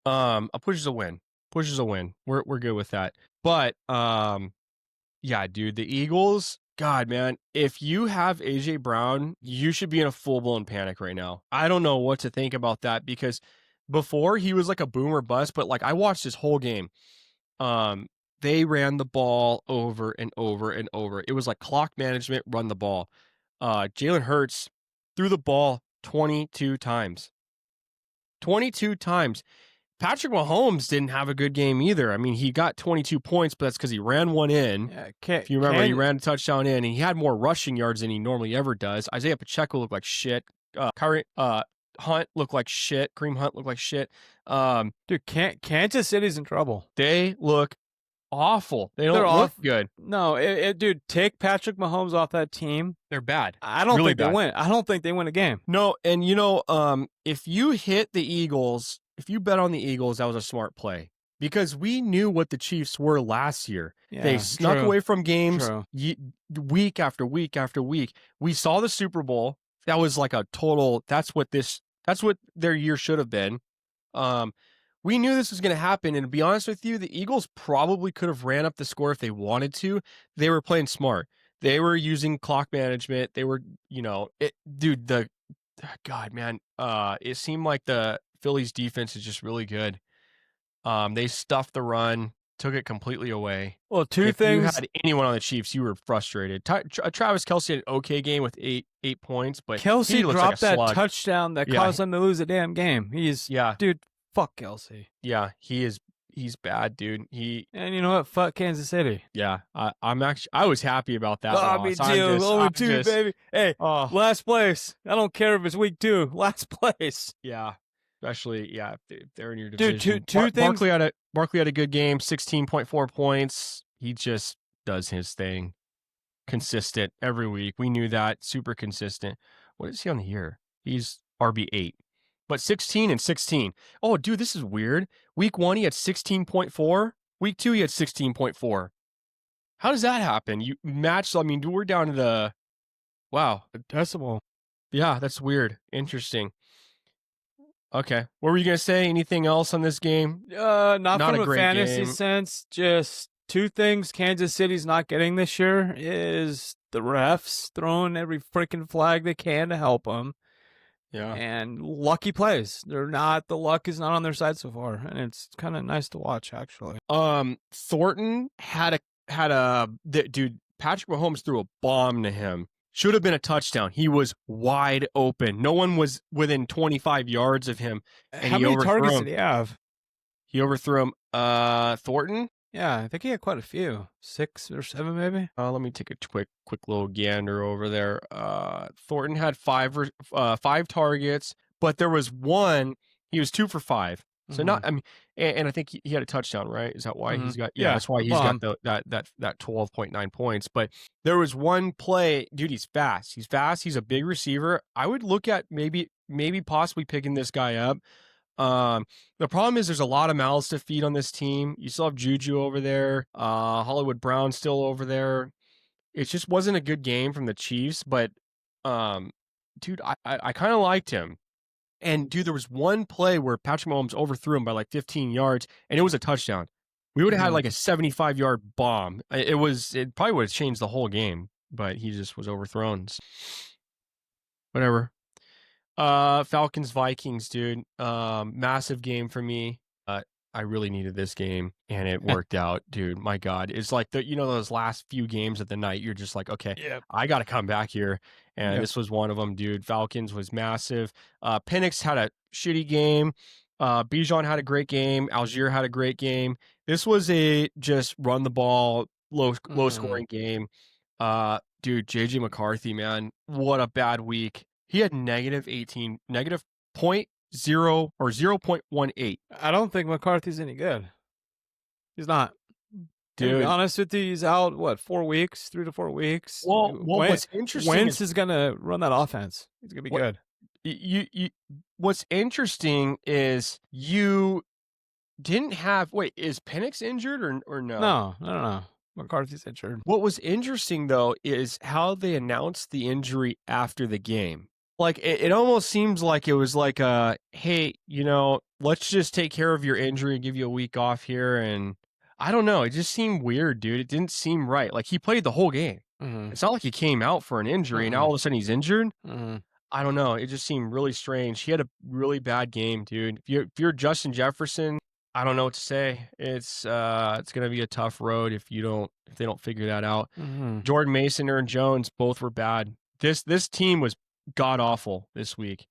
a push is a win. Push is a win. We're good with that. But yeah, dude, the Eagles... God, man, if you have A.J. Brown, you should be in a full-blown panic right now. I don't know what to think about that because before he was like a boomer bust, but I watched this whole game. They ran the ball over and over and over. It was like clock management, run the ball. Jalen Hurts threw the ball 22 times. 22 times. Patrick Mahomes didn't have a good game either. I mean, he got 22 points, but that's because he ran one in. If you remember, he ran a touchdown in, and he had more rushing yards than he normally ever does. Isaiah Pacheco looked like shit. Hunt looked like shit. Kareem Hunt looked like shit.
Dude, Kansas City's in trouble.
They look awful. They don't look good.
No, dude, take Patrick Mahomes off that team.
They're bad.
I don't think they win. I don't think they win a game.
No, and if you hit the Eagles... If you bet on the Eagles, that was a smart play because we knew what the Chiefs were last year.
Yeah,
they snuck away from games week after week after week. We saw the Super Bowl. That was like a total. That's what their year should have been. We knew this was going to happen. And to be honest with you, the Eagles probably could have ran up the score if they wanted to. They were playing smart. They were using clock management. They were, God, man, it seemed like the Phillies defense is just really good. They stuffed the run. took it completely away.
Well,
If you had anyone on the Chiefs, you were frustrated. Travis Kelce had an okay game with eight points, but
Kelce
he looks
dropped
like a
that
slug.
touchdown that caused them to lose a damn game. Dude, fuck Kelce.
Yeah, he's bad, dude.
And you know what? Fuck Kansas City.
Yeah, I was happy about that.
Me too. Only two, baby. Hey, last place. I don't care if it's week 2. Last place.
Yeah, especially if they're in your division.
Dude, two things.
Barkley had a good game, 16.4 points. He just does his thing, consistent every week. We knew that, super consistent. What is he on the year? He's RB8. But 16 and 16. Oh, dude, this is weird. Week 1, he had 16.4. Week 2, he had 16.4. How does that happen? You match, I mean, we're down to the
decimal.
Yeah, that's weird. Interesting. Okay. What were you going to say? Anything else on this game?
Not from a fantasy sense. Just 2 things Kansas City's not getting this year is the refs throwing every freaking flag they can to help them.
Yeah.
And lucky plays. The luck is not on their side so far. And it's kind of nice to watch, actually.
Thornton dude, Patrick Mahomes threw a bomb to him. Should have been a touchdown. He was wide open. No one was within 25 yards of him. And
How many targets did he have?
He overthrew him. Thornton?
Yeah, I think he had quite a few. 6 or 7, maybe.
Let me take a quick little gander over there. Thornton had 5 targets, but there was one. He was 2 for 5. So not. I mean, and I think he had a touchdown, right? Is that why he's got? Yeah, that's why he's got that 12.9 points. But there was one play, dude. He's fast. He's a big receiver. I would look at maybe possibly picking this guy up. The problem is there's a lot of mouths to feed on this team. You still have Juju over there, Hollywood Brown still over there. It just wasn't a good game from the Chiefs, but dude, I kind of liked him. And dude, there was one play where Patrick Mahomes overthrew him by like 15 yards, and it was a touchdown. We would have had like a 75-yard bomb. It probably would have changed the whole game, but he just was overthrown. Whatever. Falcons Vikings, dude. Massive game for me. I really needed this game, and it worked out, dude. My God, it's like those last few games of the night. You're just like, okay, I got to come back here, and this was one of them, dude. Falcons was massive. Penix had a shitty game. Bijan had a great game. Algier had a great game. This was a just run the ball, low scoring game. Dude, JJ McCarthy, man, what a bad week. He had negative 0.18.
I don't think McCarthy's any good. He's not.
Dude,
to be honest with you, he's out 4 weeks, 3 to 4 weeks.
Well, what's interesting?
Wentz is gonna run that offense. He's gonna be good.
What's interesting is you didn't have. Wait, is Penix injured or no?
No. McCarthy's injured.
What was interesting though is how they announced the injury after the game. Like it almost seems like it was like hey, let's just take care of your injury and give you a week off here. And I don't know. It just seemed weird, dude. It didn't seem right. Like he played the whole game. It's not like he came out for an injury and now all of a sudden he's injured. I don't know. It just seemed really strange. He had a really bad game, dude. If you're Justin Jefferson, I don't know what to say. It's gonna be a tough road if they don't figure that out. Jordan Mason, Aaron Jones, both were bad. This team was god awful this week.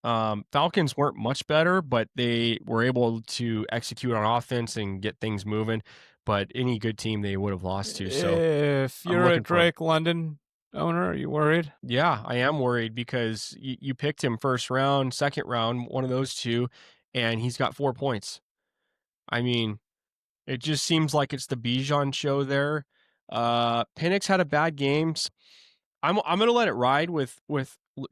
Falcons weren't much better, but they were able to execute on offense and get things moving. But any good team they would have lost to. So
if you're a Drake London owner, are you worried?
Yeah, I am worried because you picked him first round, second round, one of those two, and he's got 4 points. I mean, it just seems like it's the Bijan show there. Penix had a bad game. I'm gonna let it ride with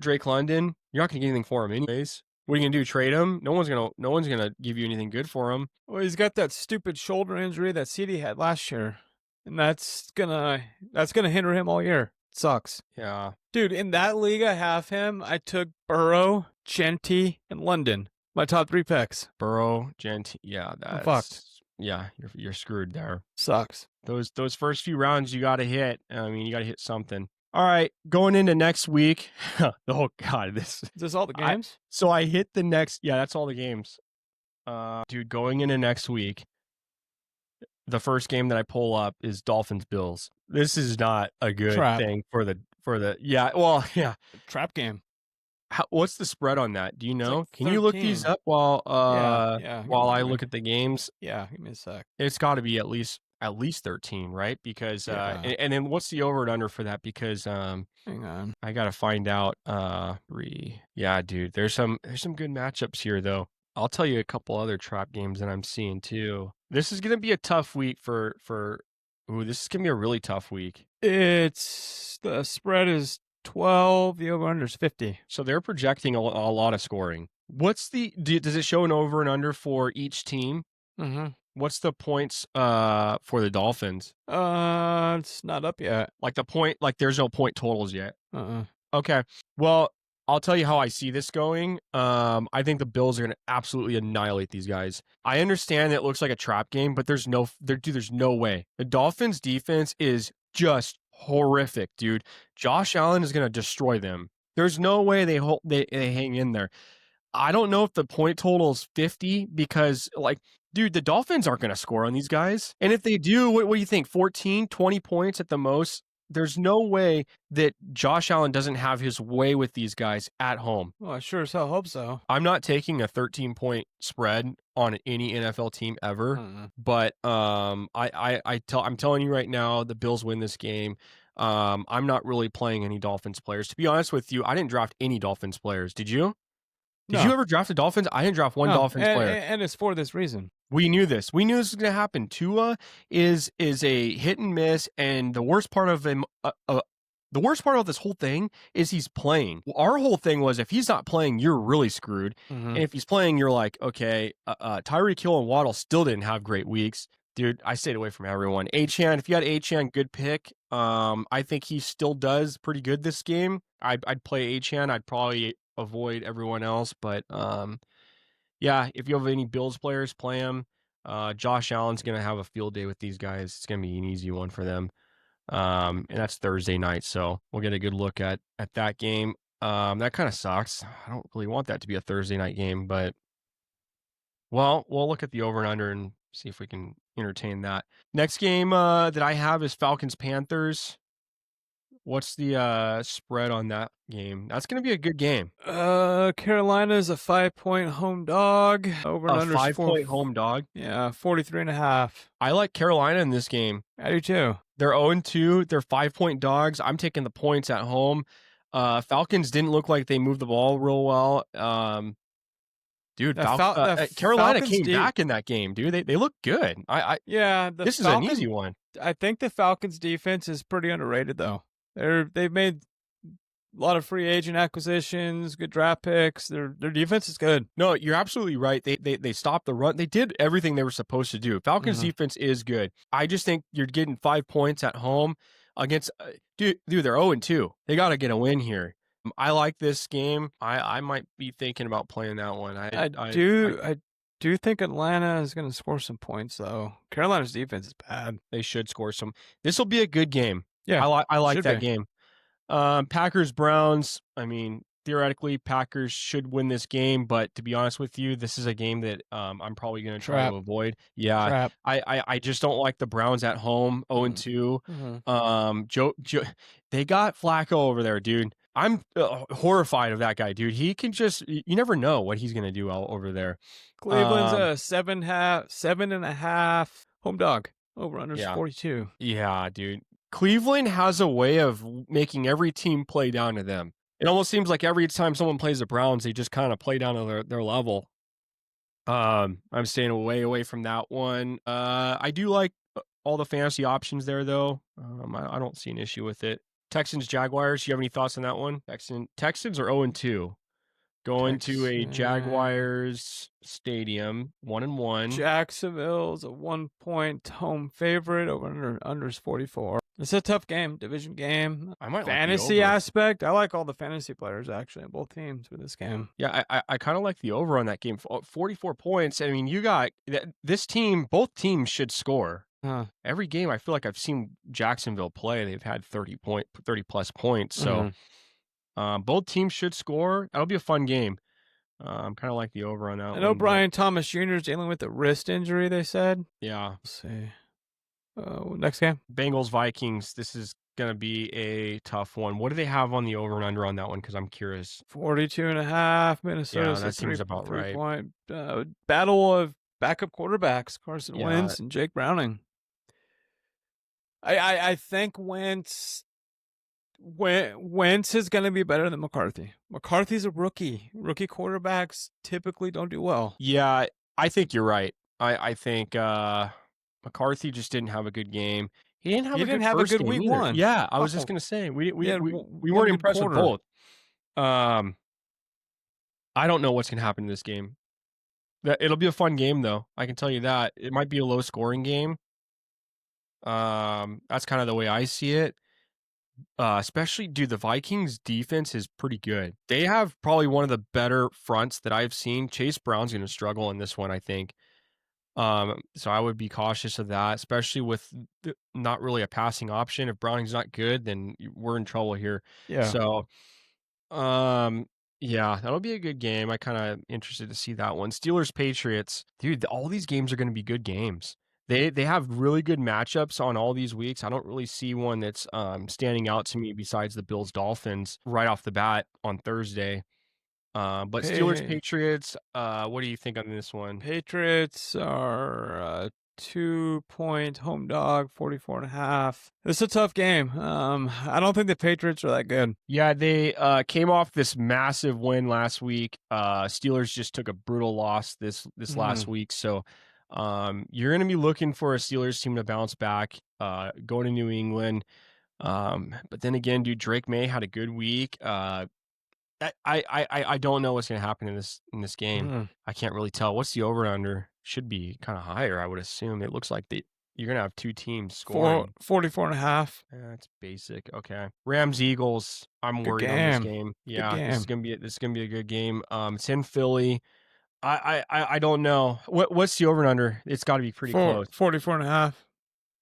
Drake London. You're not gonna get anything for him anyways. What are you gonna do? Trade him? No one's gonna give you anything good for him.
Well, he's got that stupid shoulder injury that CD had last year, and that's gonna hinder him all year. It sucks.
Yeah,
dude. In that league, I have him. I took Burrow, Genty, and London. My top 3 picks.
Burrow, Genty. Yeah, that's
fucked.
Yeah, you're screwed there.
Sucks.
Those first few rounds you got to hit. I mean, you got to hit something. All right, going into next week. Oh God,
is this all the games?
So I hit the next. Yeah, that's all the games. Dude, going into next week, the first game that I pull up is Dolphins Bills. This is not a good thing for the yeah.
Trap game.
What's the spread on that? Do you know?
Like
Can you look these up while while I look at the games?
Yeah, give me a sec.
It's got to be at least 13, right? Because and then what's the over and under for that? Because
hang on,
I gotta find out. Yeah, dude. There's some good matchups here though. I'll tell you a couple other trap games that I'm seeing too. This is gonna be a tough week for. Ooh, this is gonna be a really tough week.
It's the spread is 12. The over under is 50.
So they're projecting a lot of scoring. What's does it show an over and under for each team?
Mm-hmm.
What's the points for the Dolphins?
It's not up yet.
Like there's no point totals yet.
Uh-uh.
Okay. Well, I'll tell you how I see this going. I think the Bills are going to absolutely annihilate these guys. I understand that it looks like a trap game, but there's no way. The Dolphins defense is just horrific, dude. Josh Allen is going to destroy them. There's no way they hang in there. I don't know if the point total is 50 because, like, dude, the Dolphins aren't going to score on these guys. And if they do, what do you think? 14, 20 points at the most? There's no way that Josh Allen doesn't have his way with these guys at home.
Well, I sure as hell hope so.
I'm not taking a 13-point spread on any NFL team ever, but I'm telling you right now, the Bills win this game. I'm not really playing any Dolphins players. To be honest with you, I didn't draft any Dolphins players. Did you? Did you ever draft the Dolphins? I didn't draft one Dolphins player.
And it's for this reason.
We knew this. We knew this was going to happen. Tua is a hit and miss, and the worst part of him, the worst part of this whole thing is he's playing. Our whole thing was if he's not playing, you're really screwed. And if he's playing, you're like, okay, Tyreek Hill and Waddle still didn't have great weeks. Dude, I stayed away from everyone. Achane, if you had Achane, good pick. I think he still does pretty good this game. I'd play Achane. I'd probably avoid everyone else, but yeah, if you have any Bills players, play them. Josh Allen's gonna have a field day with these guys. It's gonna be an easy one for them, and that's Thursday night, so we'll get a good look at that game. That kind of sucks. I don't really want that to be a Thursday night game, but well, we'll look at the over and under and see if we can entertain that. Next game that I have is Falcons Panthers. What's the spread on that game? That's going to be a good game.
Carolina's a 5-point home dog. Over and under
5-point home dog.
Yeah, 43.5.
I like Carolina in this game.
I do too.
They're 0-2. They're 5-point dogs. I'm taking the points at home. Falcons didn't look like they moved the ball real well. Dude, Carolina came back in that game, dude. They look good. This is an easy one.
I think the Falcons defense is pretty underrated though. They've made a lot of free agent acquisitions, good draft picks. Their defense is good.
No, you're absolutely right. They stopped the run. They did everything they were supposed to do. Falcons defense is good. I just think you're getting 5 points at home against dude. They're 0-2. They got to get a win here. I like this game. I might be thinking about playing that one. I
do think Atlanta is going to score some points though. Carolina's defense is bad.
They should score some. This will be a good game.
Yeah,
I like that game. Packers Browns. I mean, theoretically, Packers should win this game, but to be honest with you, this is a game that I'm probably going to try to avoid. Yeah, I just don't like the Browns at home, 0-2. Joe, they got Flacco over there, dude. I'm horrified of that guy, dude. He can you never know what he's going to do over there.
Cleveland's a 7.5 home dog. Over under 42.
Yeah, dude. Cleveland has a way of making every team play down to them. It almost seems like every time someone plays the Browns, they just kind of play down to their level. I'm staying away from that one. I do like all the fantasy options there, though. I don't see an issue with it. Texans, Jaguars. You have any thoughts on that one? Texans are 0-2. Going to a Jaguars stadium, 1-1.
Jacksonville's a 1-point home favorite. Over under is 44. It's a tough game, division game.
I might
fantasy
like
aspect. I like all the fantasy players actually on both teams with this game.
Yeah, I kind of like the over on that game. 44 points. I mean, you got this team. Both teams should score. Every game, I feel like I've seen Jacksonville play. They've had 30 plus points. So. Both teams should score. That'll be a fun game. I'm kind of like the over on that one.
I know Brian Thomas Jr. is dealing with a wrist injury, they said.
Yeah.
Let's see. Next game.
Bengals Vikings. This is gonna be a tough one. What do they have on the over and under on that one? Because I'm curious.
42.5.
Yeah,
Minnesota's a
that seems about
three
right.
point battle of backup quarterbacks. Carson
Yeah,
Wentz and Jake Browning. I think Wentz is going to be better than McCarthy. McCarthy's a rookie. Rookie quarterbacks typically don't do well.
yeah. I think you're right. I think McCarthy just didn't have a good game. He didn't have
He
a
didn't
good
have a
first
good
game
week
either.
one.
Yeah, I was just
Oh,
gonna say
he had
we
one
weren't
good
impressed with
quarter.
both. I don't know what's gonna happen in this game. It'll be a fun game though. I can tell you that. It might be a low scoring game. That's kind of the way I see it. Especially, dude, the Vikings defense is pretty good. They have probably one of the better fronts that I've seen. Chase Brown's going to struggle in this one, I think. So I would be cautious of that, especially with not really a passing option. If Browning's not good, then we're in trouble here.
Yeah.
So, yeah, that'll be a good game. I kind of interested to see that one. Steelers Patriots, dude. All these games are going to be good games. They have really good matchups on all these weeks. I don't really see one that's standing out to me besides the Bills Dolphins right off the bat on Thursday. But Steelers Patriots, what do you think on this one?
Patriots are 2-point home dog, 44.5. This is a tough game. I don't think the Patriots are that good.
Yeah, they came off this massive win last week. Steelers just took a brutal loss this last week. So you're going to be looking for a Steelers team to bounce back, go to New England. But then again, dude, Drake May had a good week. I don't know what's going to happen in this game. I can't really tell. What's the over under? Should be kind of higher, I would assume. It looks like you're going to have two teams scoring.
44.5.
That's basic. Okay. Rams Eagles. I'm worried on this game. Yeah, this is gonna be a good game. It's in Philly. I don't know. What's the over and under? It's got to be pretty close.
44.5.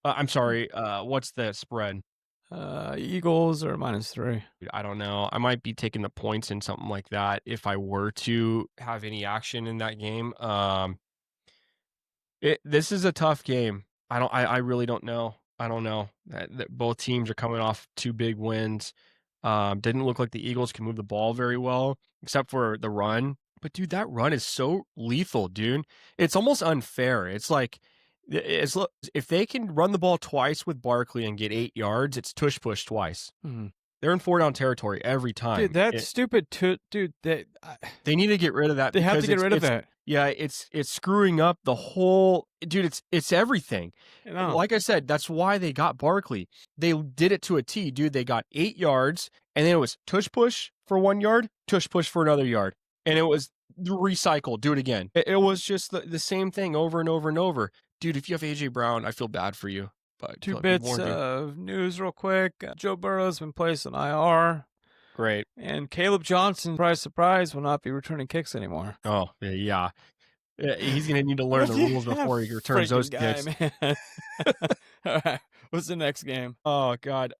I'm sorry. What's the spread?
Eagles are -3.
I don't know. I might be taking the points in something like that if I were to have any action in that game. This is a tough game. I really don't know. I don't know. That both teams are coming off two big wins. Didn't look like the Eagles can move the ball very well, except for the run. But dude, that run is so lethal, dude. It's almost unfair. It's like if they can run the ball twice with Barkley and get 8 yards, it's tush push twice. They're in 4-down territory every time.
Dude, that's stupid. Dude,
they need to get rid of that.
They have to get rid of it.
Yeah, it's screwing up the whole. Dude, it's everything. Like I said, that's why they got Barkley. They did it to a T, dude. They got 8 yards, and then it was tush push for 1 yard, tush push for another yard, and it was recycle. Do it again. It was just the same thing over and over and over. Dude, if you have AJ Brown, I feel bad for you. But
two bits of news real quick. Joe Burrow's been placed on IR.
Great.
And Caleb Johnson, surprise, surprise, will not be returning kicks anymore.
Oh, yeah. He's going to need to learn the rules before he returns those kicks.
Man. All right. What's the next game?
Oh, God.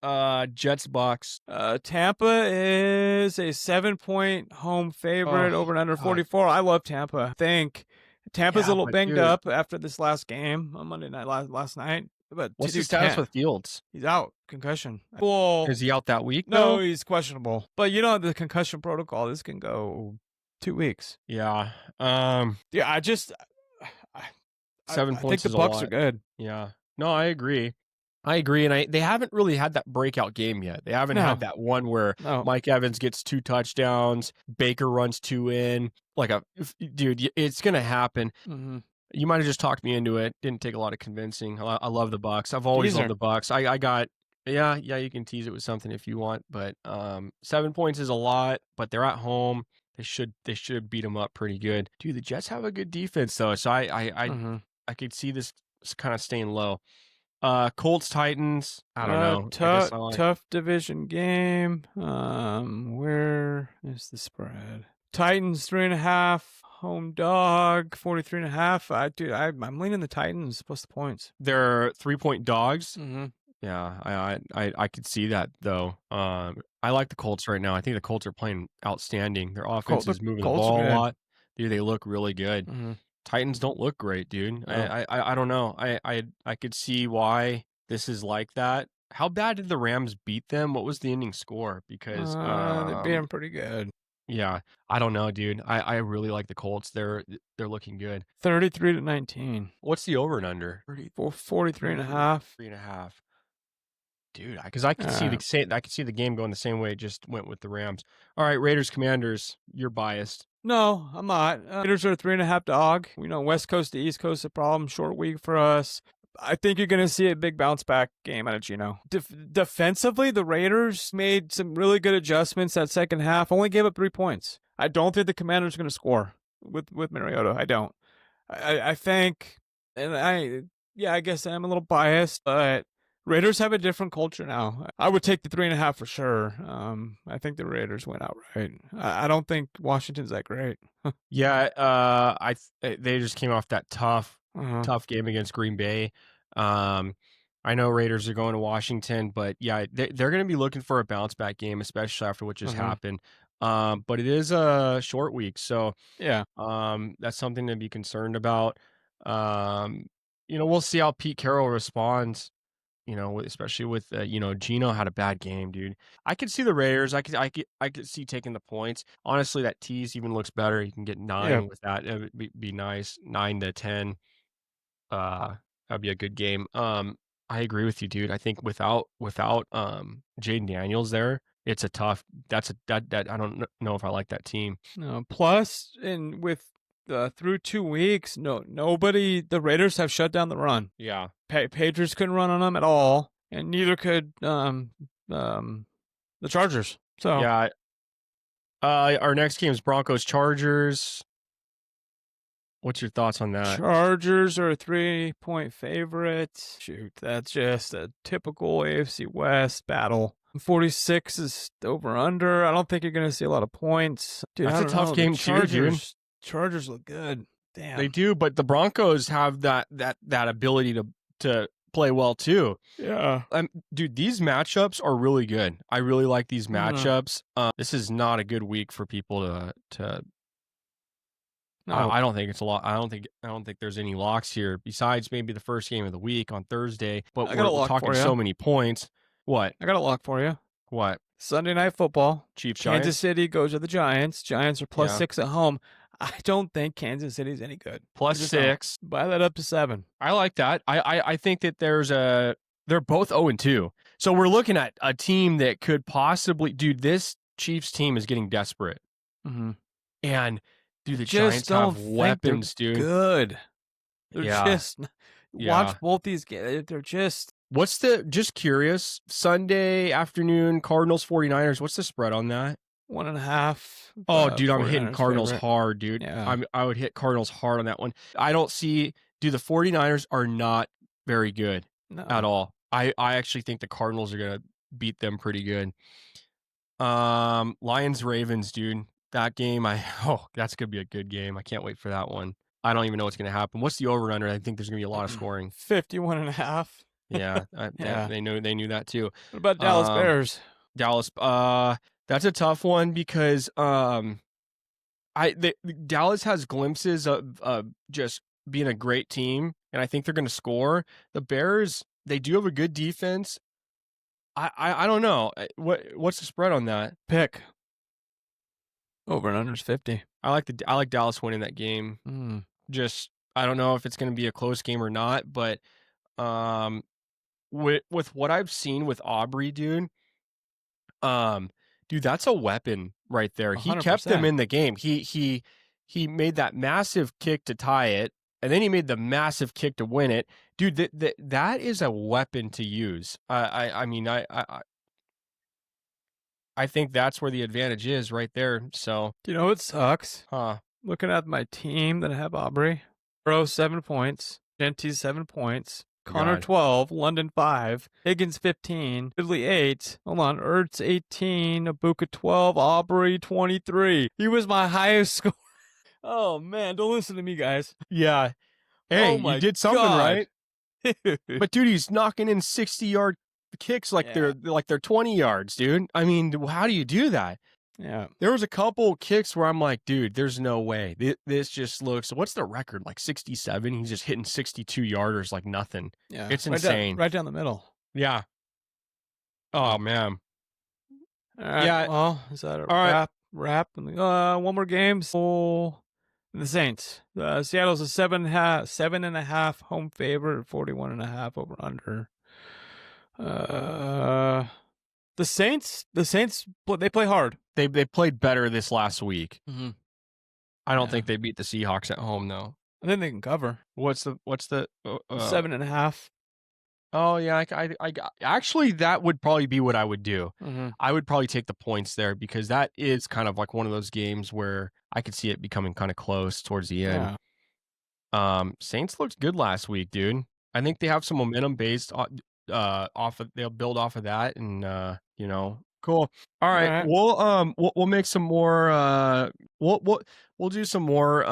Jets Bucks.
Tampa is a 7-point home favorite over and under 44. I love Tampa. I think Tampa's a little banged up after this last game on Monday night, last night. But
what's his status with Fields?
He's out. Concussion.
Well, is he out that week?
No, he's questionable. But you know the concussion protocol. This can go 2 weeks.
Yeah.
Yeah. I
7 points.
I think the Bucks are good.
Yeah. No, I agree. And they haven't really had that breakout game yet. They haven't had that one where Mike Evans gets 2 touchdowns, Baker runs 2 in. Dude, it's gonna happen. You might have just talked me into it. Didn't take a lot of convincing. I love the Bucks. I've always loved the Bucks. I got yeah. You can tease it with something if you want, but 7 points is a lot. But they're at home. They should beat them up pretty good. Dude, the Jets have a good defense though, so I could see this kind of staying low. Colts Titans. I don't know.
Tough division game. Where is the spread? Titans 3.5. Home dog 43.5. Dude, I'm leaning the Titans plus the points.
They're 3-point dogs. Yeah, I could see that though. I like the Colts right now. I think the Colts are playing outstanding. Their offense is moving the ball a lot. Dude, they look really good. Titans don't look great, dude.
No.
I don't know. I could see why this is like that. How bad did the Rams beat them? What was the ending score? Because
They're being pretty good.
yeah, I don't know, dude. I really like the Colts. They're looking good.
33-19.
What's the over and under?
43.5.
3.5. Dude, because I could see the game going the same way it just went with the Rams. All right, Raiders Commanders, you're biased.
No, I'm not. Raiders are a 3.5 dog. We know West Coast to East Coast a problem. Short week for us. I think you're going to see a big bounce back game out of Geno. Defensively, the Raiders made some really good adjustments that second half. Only gave up 3 points. I don't think the Commanders are going to score with Mariota. I don't. I think, and I guess I'm a little biased, but Raiders have a different culture now. I would take the 3.5 for sure. I think the Raiders win outright. I don't think Washington's that great.
Yeah, they just came off that tough game against Green Bay. I know Raiders are going to Washington, but yeah, they're going to be looking for a bounce back game, especially after what just happened. But it is a short week, so
yeah,
that's something to be concerned about. We'll see how Pete Carroll responds. Especially with Geno had a bad game, dude. I could see the Raiders. I could see taking the points. Honestly, that tease even looks better. You can get 9 with that. It would be nice. 9-10. That'd be a good game. I agree with you, dude. I think without Jaden Daniels there, it's a tough. I don't know if I like that team.
No. Plus, through 2 weeks, nobody. The Raiders have shut down the run.
Yeah.
Patriots couldn't run on them at all, and neither could the Chargers. So
yeah. Our next game is Broncos Chargers. What's your thoughts on that?
Chargers are a 3-point favorite. Shoot, that's just a typical AFC West battle. 46 is over under. I don't think you're going to see a lot of points. Dude,
that's a tough game too, dude.
Chargers look good. Damn.
They do, but the Broncos have that ability to play well too.
Yeah.
Dude, these matchups are really good. I really like these matchups. This is not a good week for people to No. I don't think it's a lot. I don't think there's any locks here besides maybe the first game of the week on Thursday, but we're talking so many points. What?
I got a lock for you.
What?
Sunday Night Football.
Chiefs
Kansas
Giants?
City goes to the Giants. Giants are +6 at home. I don't think Kansas City's any good.
+6.
Buy that up to 7.
I like that. I think that they're both 0-2. So we're looking at a team that could possibly, dude, this Chiefs team is getting desperate.
Mm-hmm.
And dude, the Giants have weapons, dude.
Good. They're just watch both these games. They're just
just curious, Sunday afternoon, Cardinals 49ers, what's the spread on that?
1.5.
Oh, dude, I'm hitting Cardinals hard, dude.
Yeah.
I would hit Cardinals hard on that one. I don't see, dude, the 49ers are not very good at all. I actually think the Cardinals are going to beat them pretty good. Lions Ravens, dude. That game, that's going to be a good game. I can't wait for that one. I don't even know what's going to happen. What's the over under? I think there's going to be a lot of scoring.
51.5.
Yeah, they knew that too.
What about Dallas Bears?
Dallas, that's a tough one because Dallas has glimpses of just being a great team, and I think they're going to score. The Bears, they do have a good defense. I don't know. What's the spread on that?
Pick. Over and under is 50.
I like Dallas winning that game. Just I don't know if it's going to be a close game or not, but with what I've seen with Aubrey, dude, that's a weapon right there. 100%. He kept them in the game. He made that massive kick to tie it, and then he made the massive kick to win it. Dude, that is a weapon to use. I think that's where the advantage is right there. So,
do you know what sucks? Looking at my team that I have Aubrey, Burrow 7 points, Genty 7 points, Connor 12, London 5, Higgins 15, Ridley 8. Hold on, Ertz 18, Abuka 12, Aubrey 23. He was my highest score. Oh man, don't listen to me, guys.
Yeah. Hey, you did something right. But dude, he's knocking in 60-yard kicks like they're 20 yards, dude. I mean, how do you do that?
Yeah.
There was a couple kicks where I'm like, dude, there's no way. This just looks. What's the record? Like 67. He's just hitting 62 yarders like nothing.
Yeah.
It's insane.
Right down the middle.
Yeah. Oh man.
All right.
Yeah.
Well, is that a
All right.
wrap? One more game. So the Saints. Seattle's a 7.5 home favorite, 41.5 over under. The Saints, they play hard.
They played better this last week.
Mm-hmm.
I don't think they beat the Seahawks at home though.
I think they can cover.
What's the
7.5?
Oh yeah, I actually that would probably be what I would do.
Mm-hmm.
I would probably take the points there because that is kind of like one of those games where I could see it becoming kind of close towards the end. Saints looked good last week, dude. I think they have some momentum based off of they'll build off of that and cool. All right. We'll make some more we'll do some more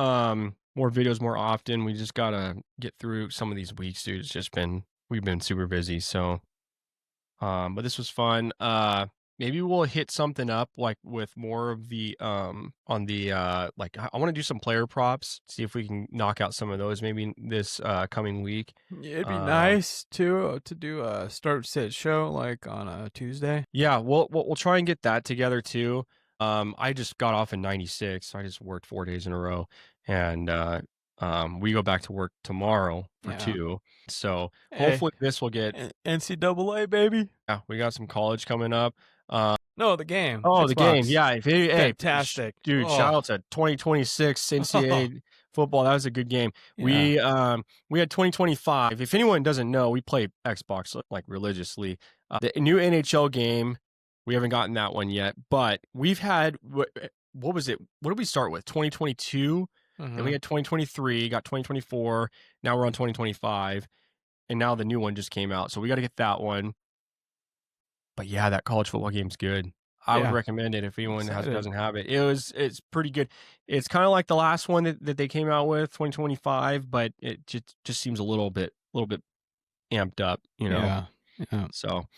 videos more often. We just got to get through some of these weeks, dude. It's just been we've been super busy, so but this was fun. Maybe we'll hit something up like with more of the on the like I want to do some player props, see if we can knock out some of those maybe this coming week.
It'd be nice to do a start sit show like on a Tuesday.
Yeah, we'll try and get that together too. I just got off in 96, so I just worked 4 days in a row, and we go back to work tomorrow for 2. So hopefully this will get
NCAA, baby.
Yeah, we got some college coming up.
No, the game.
Oh,
Xbox.
The game. Yeah.
Fantastic.
Dude, shout out to 2026 NCAA football. That was a good game. Yeah. We had 2025. If anyone doesn't know, we play Xbox like religiously. The new NHL game, we haven't gotten that one yet, but we've had what was it? What did we start with? 2022. Then we had 2023, got 2024. Now we're on 2025. And now the new one just came out. So we got to get that one. But yeah, that college football game's good. I would recommend it if anyone doesn't have it. It's pretty good. It's kind of like the last one that they came out with, 2025, but it just seems a little bit amped up,
Yeah.
So,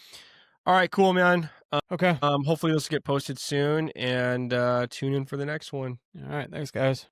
all right, cool, man.
Okay.
Hopefully this will get posted soon, and tune in for the next one.
All right, thanks, guys.